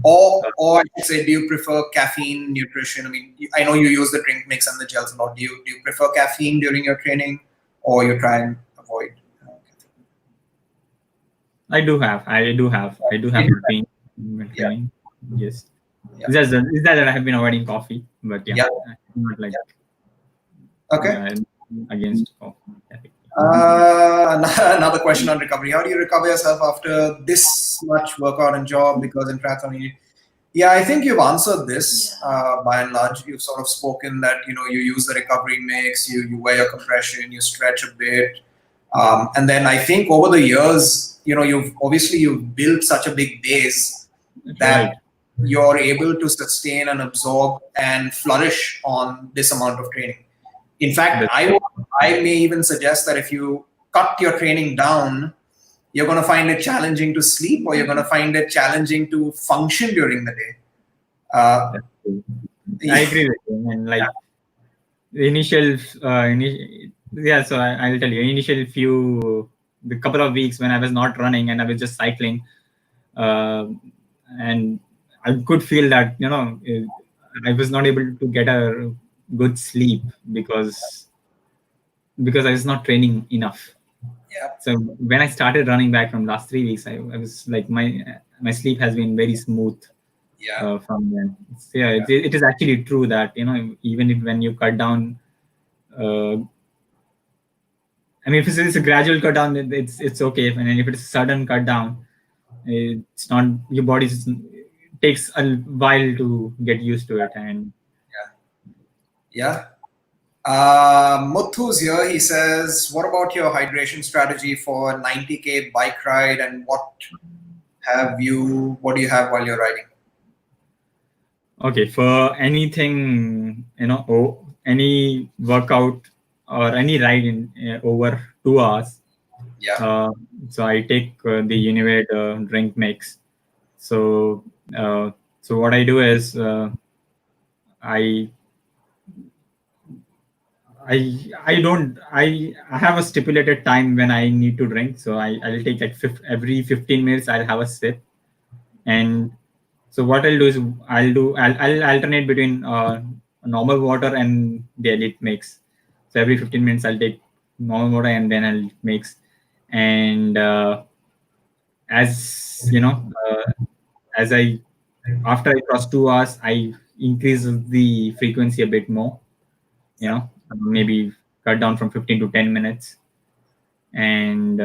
Or I should say, do you prefer caffeine, nutrition? I mean, I know you use the drink mix and the gels a lot. Do you prefer caffeine during your training, or you try and avoid? I do have caffeine in my training. Yes. It's just that I have been avoiding coffee, but I'm not against coffee. Another question on recovery. How do you recover yourself after this much workout and job? Because in triathlon, I think you've answered this by and large. You've sort of spoken that you use the recovery mix, you wear your compression, you stretch a bit, and then I think over the years, you've built such a big base that you're able to sustain and absorb and flourish on this amount of training. In fact, I may even suggest that if you cut your training down, you're going to find it challenging to sleep, or you're going to find it challenging to function during the day. I agree with you. And the initial, so I'll tell you, initial the couple of weeks when I was not running and I was just cycling, and I could feel that, I was not able to get a good sleep because I was not training enough. So when I started running back from last 3 weeks, I was like, my sleep has been very smooth from then. So it is actually true that, even when you cut down, I mean, if it's a gradual cut down, it's okay. And if it's a sudden cut down, it's not, your body takes a while to get used to it. And Muthu's here. He says, what about your hydration strategy for 90K bike ride, and what do you have while you're riding? Okay, for anything, any workout or any ride in over 2 hours. So I take the Unived drink mix. So what I do is I I have a stipulated time when I need to drink. So I'll take like every 15 minutes I'll have a sip. And so what I'll do is I'll alternate between normal water and the elite mix. So every 15 minutes I'll take normal water and then I'll mix. And as you know, as I after I cross 2 hours, I increase the frequency a bit more. Maybe cut down from 15 to 10 minutes. And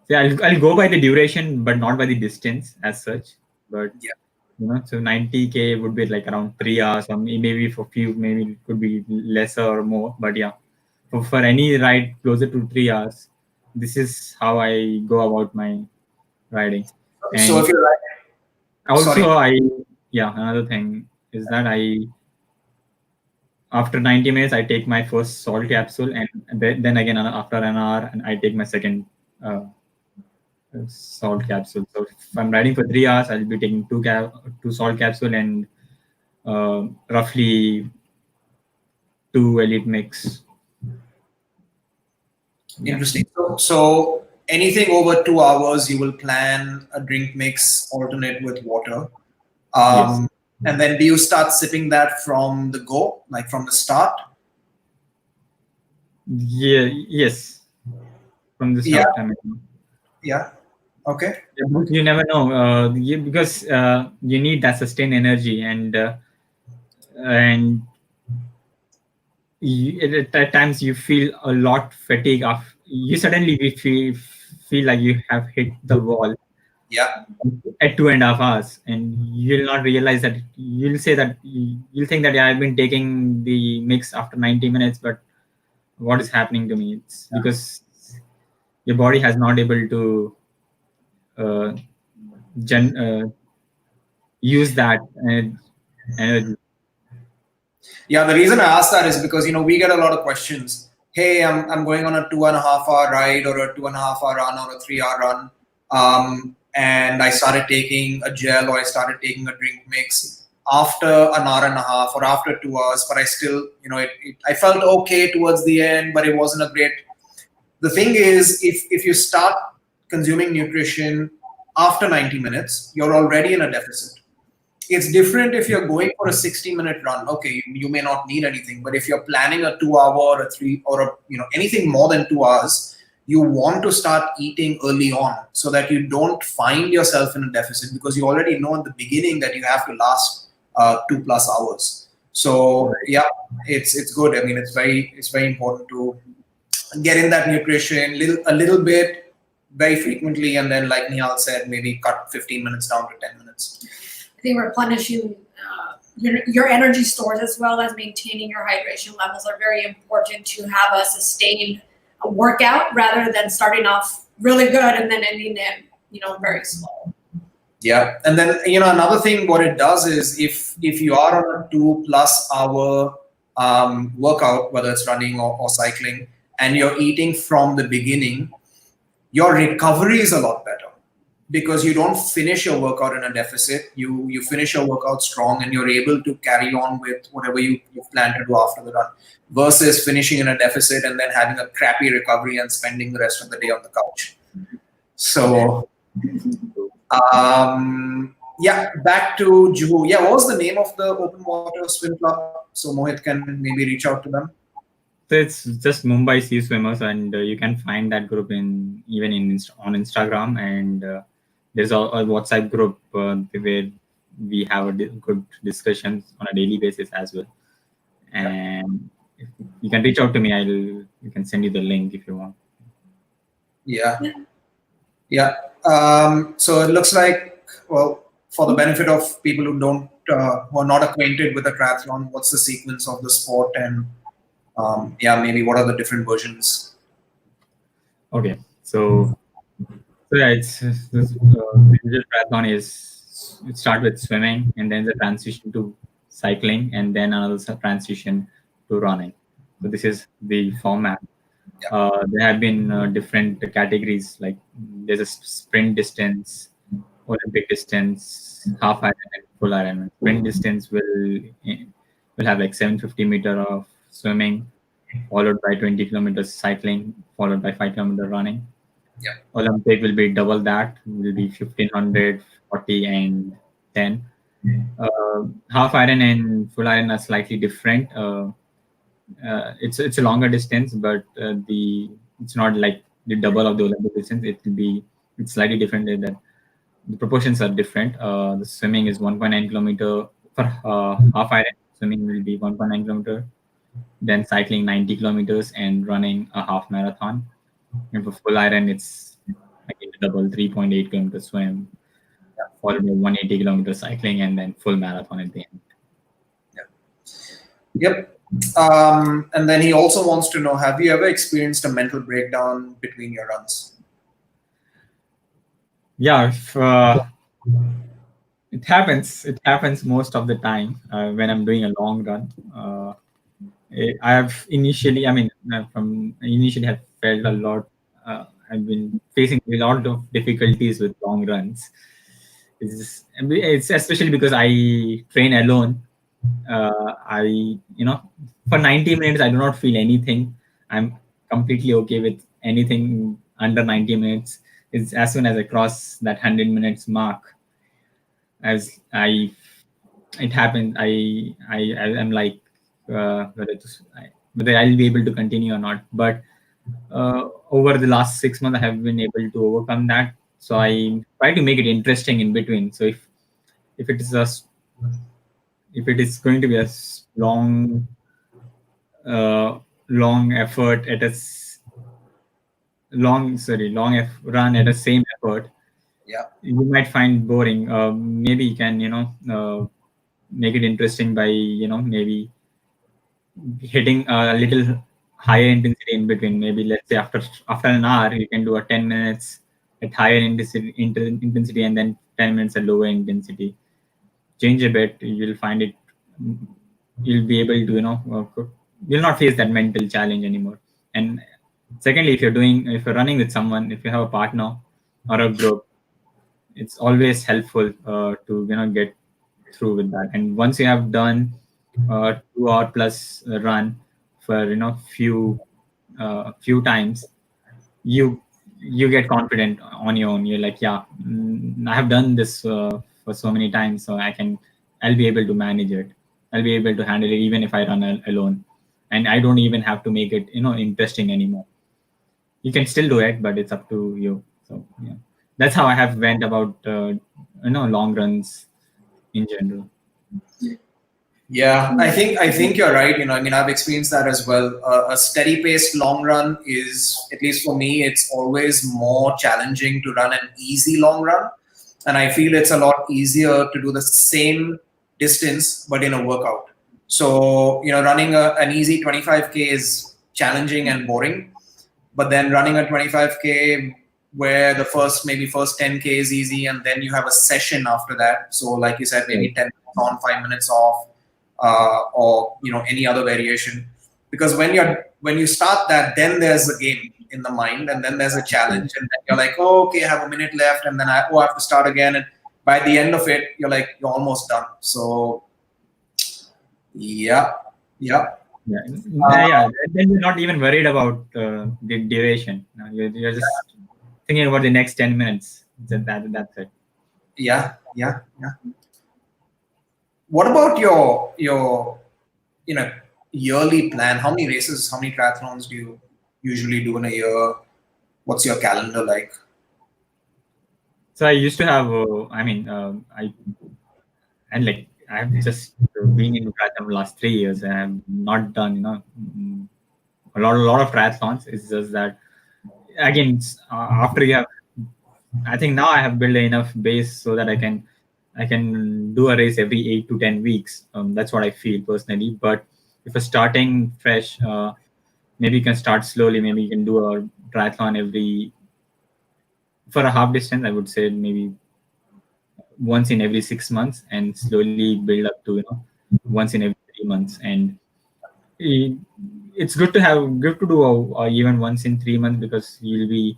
yeah, I'll go by the duration, but not by the distance as such. But so 90K would be like around 3 hours, or maybe for few, maybe it could be lesser or more. But yeah, for any ride closer to 3 hours, this is how I go about my riding. So And if you're also, sorry. another thing is that after 90 minutes, I take my first salt capsule, and then again after an hour, and I take my second salt capsule. So if I'm riding for 3 hours, I'll be taking two salt capsule and roughly 2 elite mix. Interesting. So anything over 2 hours, you will plan a drink mix alternate with water. Yes. And then do you start sipping that from the go, like from the start? Yes. From the start. I mean, yeah. Okay. You never know, because you need that sustained energy, and at times you feel a lot fatigue. You suddenly feel like you have hit the wall. Yeah. At 2.5 hours, and you'll not realize that. You'll say that you'll think that I've been taking the mix after 90 minutes, but what is happening to me? It's because your body has not able to uh, use that energy. Yeah, the reason I asked that is because we get a lot of questions. Hey, I'm going on a 2.5 hour ride or a 2.5 hour run or a 3 hour run, and I started taking a gel or I started taking a drink mix after an hour and a half or after 2 hours, but I still, I felt okay towards the end, but it wasn't a great. The thing is, if you start consuming nutrition after 90 minutes, you're already in a deficit. It's different if you're going for a 60-minute run. Okay, you may not need anything, but if you're planning a 2 hour or a 3 or anything more than 2 hours, you want to start eating early on so that you don't find yourself in a deficit, because you already know at the beginning that you have to last 2+ hours. So yeah, it's good. I mean, it's very important to get in that nutrition a little bit very frequently, and then like Nihal said, maybe cut 15 minutes down to 10 minutes. I think replenishing your energy stores as well as maintaining your hydration levels are very important to have a sustained workout rather than starting off really good and then ending it, very slow. Yeah, and then another thing, what it does is if you are on a 2+ hour workout, whether it's running or cycling, and you're eating from the beginning, your recovery is a lot better, because you don't finish your workout in a deficit. You finish your workout strong, and you're able to carry on with whatever you plan to do after the run, versus finishing in a deficit and then having a crappy recovery and spending the rest of the day on the couch. So yeah, back to Juhu. Yeah, what was the name of the open water swim club? So Mohit can maybe reach out to them. So it's just Mumbai Sea Swimmers, and you can find that group on Instagram, and there's a WhatsApp group where we have good discussions on a daily basis as well. And you can reach out to me. You can send you the link if you want. Yeah. So it looks like, well, for the benefit of people who who are not acquainted with the triathlon, what's the sequence of the sport, and maybe what are the different versions? Okay, so yeah, it's the triathlon is it start with swimming, and then the transition to cycling, and then another transition to running. So this is the format. There have been different categories, like there's a sprint distance, Olympic distance, half Ironman, full Ironman. Sprint distance will have like 750 meter of swimming, followed by 20 kilometers cycling, followed by 5 kilometer running. Yeah. Olympic will be double that, will be 1500, 40, and 10. Half Iron and full Iron are slightly different. It's a longer distance, but it's not like the double of the Olympic distance. It's slightly different in that the proportions are different. The swimming is 1.9 kilometer for half Iron. Swimming will be 1.9 kilometer, then cycling 90 kilometers and running a half marathon. And for full Iron, it's again double 3.8 kilometer swim, followed by 180 kilometer cycling, and then full marathon at the end. Yep. And then he also wants to know, have you ever experienced a mental breakdown between your runs? Yeah, it happens most of the time when I'm doing a long run. I have initially, have felt a lot. I've been facing a lot of difficulties with long runs. It's especially because I train alone. For 90 minutes, I do not feel anything. I'm completely okay with anything under 90 minutes. It's as soon as I cross that 100 minutes mark, it happened. I'm like, whether I'll be able to continue or not. But over the last 6 months, I have been able to overcome that. So I try to make it interesting in between. So if it is going to be a long effort at a run at the same effort, Yeah. you might find boring. Maybe you can make it interesting by maybe hitting a little higher intensity in between. Maybe let's say after an hour you can do a 10 minutes at higher intensity and then 10 minutes at lower intensity. Change a bit, you'll find it. You'll be able to you'll not face that mental challenge anymore. And secondly, if you're running with someone, if you have a partner or a group, it's always helpful to get through with that. And once you have done 2 hour plus run for few times, you get confident on your own. You're like, yeah, I have done this for so many times, so I'll be able to manage it. I'll be able to handle it even if I run alone, and I don't even have to make it interesting anymore. You can still do it, but it's up to you. So yeah, that's how I have went about long runs in general. Yeah, I think you're right. I've experienced that as well. A steady paced long run is, at least for me, it's always more challenging to run an easy long run. And I feel it's a lot easier to do the same distance, but in a workout. So, running an easy 25K is challenging and boring. But then running a 25K where the first 10K is easy, and then you have a session after that. So like you said, maybe 10 minutes on, 5 minutes off, or any other variation. Because when you start that, then there's a game in the mind, and then there's a challenge, and then you're like, oh, okay, I have a minute left, and then I have to start again. And by the end of it, you're almost done. So yeah. Then you're not even worried about the duration. You're just thinking about the next 10 minutes. That's it. Yeah. What about your yearly plan? How many races, how many triathlons do you usually do in a year? What's your calendar like? So I used to have, I've just been in triathlon the last 3 years, and I've not done, a lot of triathlons. It's just that, again, after you have, I think now I have built enough base so that I can do a race every 8 to 10 weeks. That's what I feel personally. But if you're starting fresh, maybe you can start slowly. Maybe you can do a triathlon for a half distance, I would say maybe once in every 6 months, and slowly build up to once in every 3 months. And it's good to do even once in 3 months, because you'll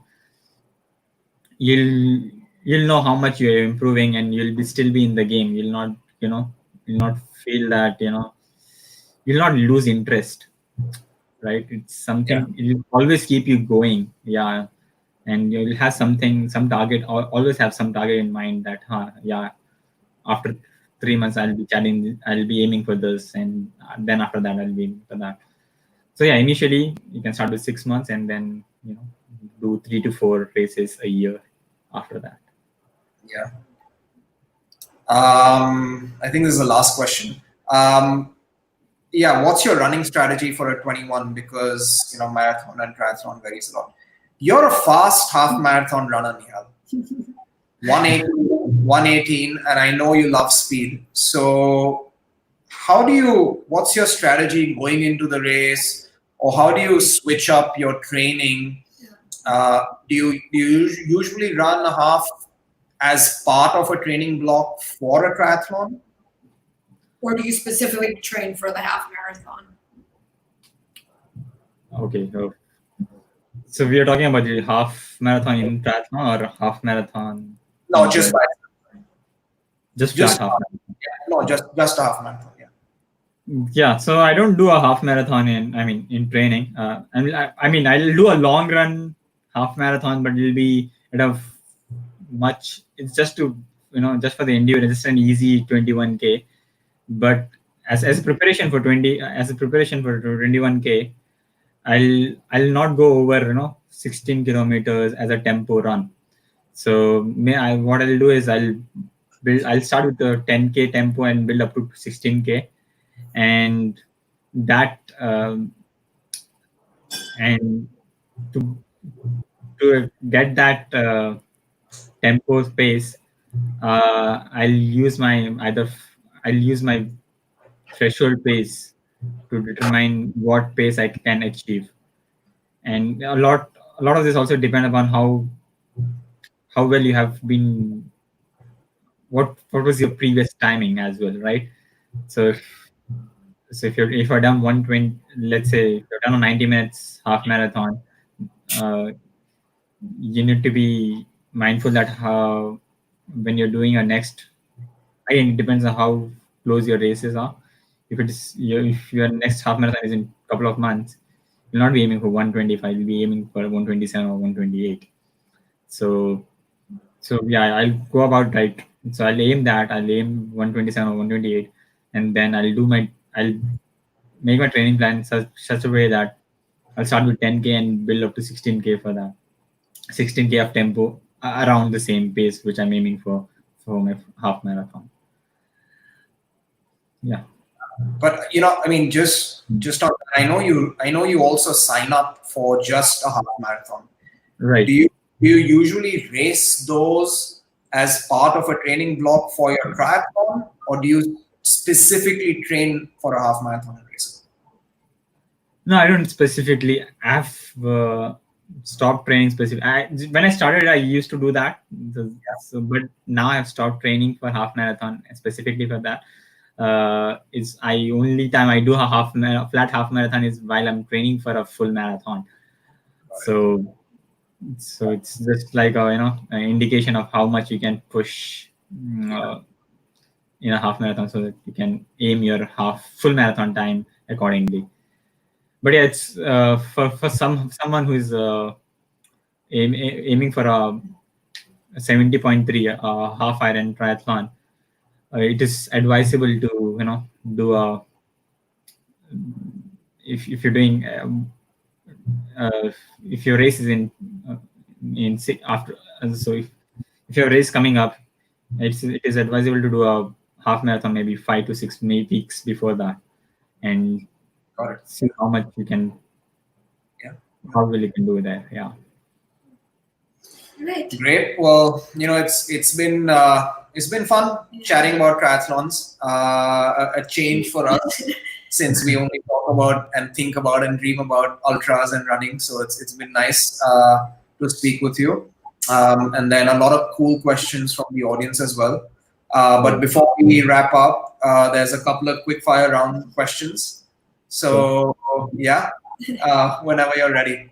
know how much you're improving, and you'll still be in the game. You'll not feel that you'll not lose interest. right? It's something it will always keep you going. Yeah. And you'll have some target, always have some target in mind that, after 3 months, I'll be aiming for this. And then after that, I'll be aiming for that. So yeah, initially you can start with 6 months and then, do 3 to 4 races a year after that. Yeah. I think this is the last question. What's your running strategy for a 21? Because marathon and triathlon varies a lot. You're a fast half marathon runner, Nihal. 118, and I know you love speed. So what's your strategy going into the race, or how do you switch up your training? Do you usually run a half as part of a training block for a triathlon? Or do you specifically train for the half marathon? Okay, so we are talking about the half marathon in triathlon or half marathon? No, just half marathon. No, just a half marathon. Yeah, so I don't do a half marathon in training. I'll do a long run half marathon, but it'll be much. It's just just for the endurance, just an easy 21K. But as a preparation for 21K, I'll not go over 16 kilometers as a tempo run. So what I'll do is I'll start with the 10K tempo and build up to 16K, and that and to get that tempo pace, I'll use my threshold pace to determine what pace I can achieve. And a lot of this also depend upon how well you have been, what was your previous timing as well, right? So if you're done 120, let's say you're done on 90 minutes half marathon, you need to be mindful that when you're doing your next, again, it depends on how close your races are. If your next half marathon is in a couple of months, you'll not be aiming for 125, you'll be aiming for 127 or 128. So yeah, I'll go about right. So I'll aim 127 or 128, and then I'll make my training plan such a way that I'll start with 10K and build up to 16K for that. 16K of tempo around the same pace which I'm aiming for my half marathon. Yeah. But just on, I know you also sign up for just a half marathon. Right. Do you usually race those as part of a training block for your triathlon, or do you specifically train for a half marathon race? No, I don't specifically. I've stopped training specifically. When I started, I used to do that. But now I've stopped training for half marathon specifically for that. Only time I do a flat half marathon is while I'm training for a full marathon. Right. So it's just like an indication of how much you can push in a half marathon, so that you can aim your full marathon time accordingly. But yeah, it's for someone who is aiming for a 70.3 half Iron triathlon. It is advisable to do a, if you're doing if your race is in after, so if your race coming up, it is advisable to do a half marathon maybe 5 to 6 weeks before that, and see how much you can, how well you can do there. Yeah. Great. Well, it's been fun chatting about triathlons. A change for us since we only talk about and think about and dream about ultras and running. So it's been nice to speak with you. And then a lot of cool questions from the audience as well. But before we wrap up, there's a couple of quick fire round questions. So whenever you're ready.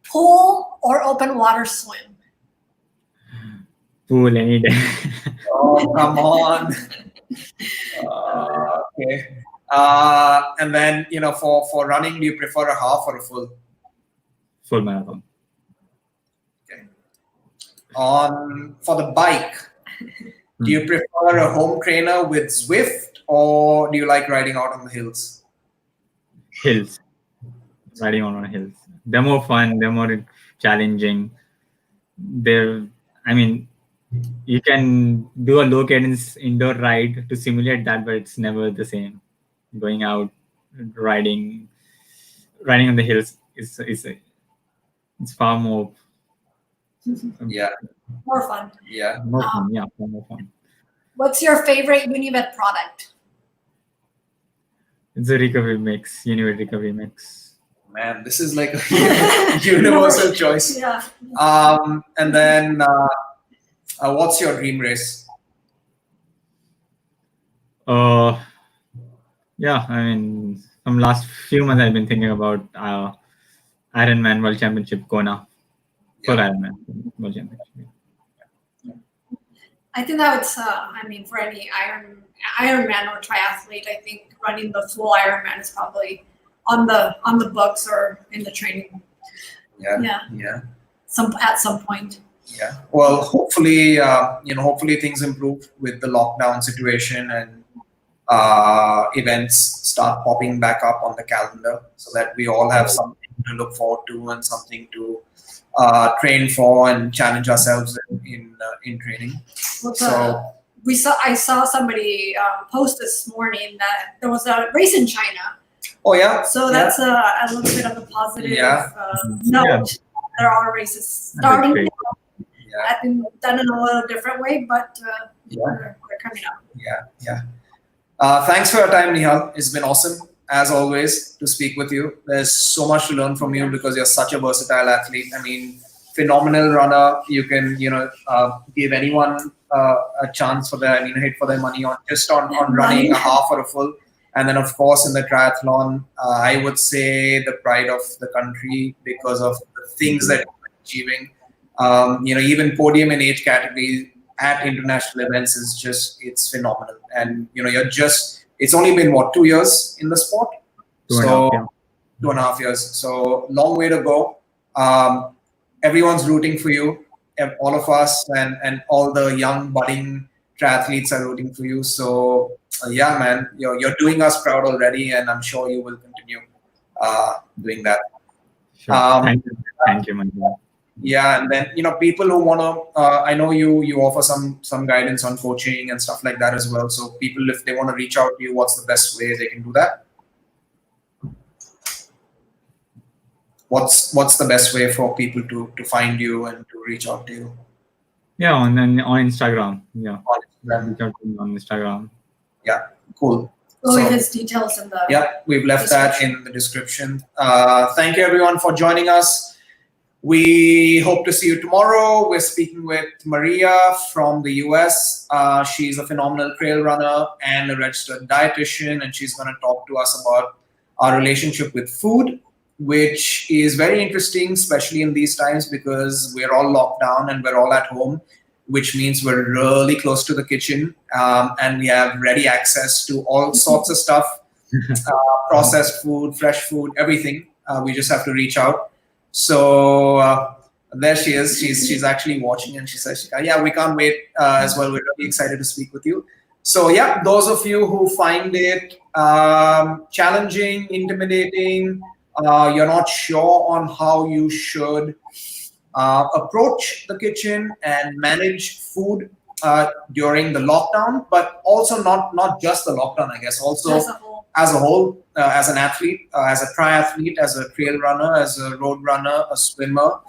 Pool or open water swim? Pool any day. Oh, come on. Okay. And then, for running, do you prefer a half or a full? Full marathon. Okay. For the bike, do you prefer a home trainer with Zwift, or do you like riding out on the hills? Hills. Riding on hills. They're more fun. They're more challenging. You can do a low cadence indoor ride to simulate that, but it's never the same. Going out, riding on the hills it's far more. Yeah. More fun. Yeah. More fun. Yeah, far more fun. What's your favorite Unived product? It's a recovery mix, Unived recovery mix. Man, this is like a universal choice. Yeah. And then, what's your dream race? Yeah, from last few months I've been thinking about Ironman World Championship Kona. For Ironman World Championship. I think that would, for any Ironman or triathlete, I think running the full Ironman is probably on the books or in the training. Yeah. At some point. Yeah. Well, hopefully things improve with the lockdown situation and events start popping back up on the calendar, so that we all have something to look forward to and something to train for and challenge ourselves in training. Well, I saw somebody post this morning that there was a race in China. Oh yeah. So that's a little bit of a positive note. Yeah. There are races starting. Yeah. I've been done in a little different way, but they're coming up. Yeah. Thanks for your time, Nihal. It's been awesome, as always, to speak with you. There's so much to learn from you because you're such a versatile athlete. Phenomenal runner. You can, give anyone a chance for hit for their money on running a half or a full. And then, of course, in the triathlon, I would say the pride of the country because of the things that you're achieving. Even podium in age category at international events is it's phenomenal. And, it's only been 2 years in the sport? 2.5 years. So long way to go. Everyone's rooting for you. All of us and all the young budding triathletes are rooting for you. So yeah, man, you're doing us proud already, and I'm sure you will continue doing that. Sure. Thank you, Manju. Yeah, and then people who want to, I know you offer some guidance on coaching and stuff like that as well. So people, if they want to reach out to you, what's the best way they can do that? What's the best way for people to find you and to reach out to you? Yeah, on Instagram. Yeah, on Instagram. Yeah, cool. His details in the. Yeah, we've left that in the description. Thank you everyone for joining us. We hope to see you tomorrow. We're speaking with Maria from the US. She's a phenomenal trail runner and a registered dietitian, and she's going to talk to us about our relationship with food, which is very interesting, especially in these times because we're all locked down and we're all at home, which means we're really close to the kitchen and we have ready access to all sorts of stuff, processed food, fresh food, everything. We just have to reach out. So there she is. She's actually watching, and she says, yeah, we can't wait as well. We're really excited to speak with you. So yeah, those of you who find it challenging, intimidating, you're not sure on how you should approach the kitchen and manage food during the lockdown, but also not just the lockdown, I guess, also as a whole, as an athlete, as a triathlete, as a trail runner, as a road runner, a swimmer,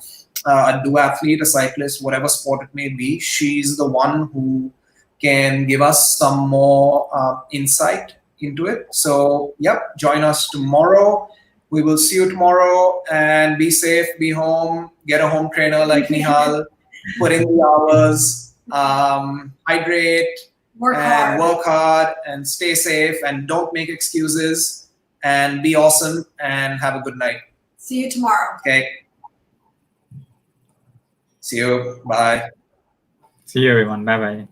a duathlete, a cyclist, whatever sport it may be, she's the one who can give us some more insight into it. So, yep, join us tomorrow. We will see you tomorrow, and be safe, be home, get a home trainer like Nihal, put in the hours, hydrate, work hard, and stay safe, and don't make excuses, and be awesome, and have a good night. See you tomorrow. Okay. See you. Bye. See you, everyone. Bye-bye.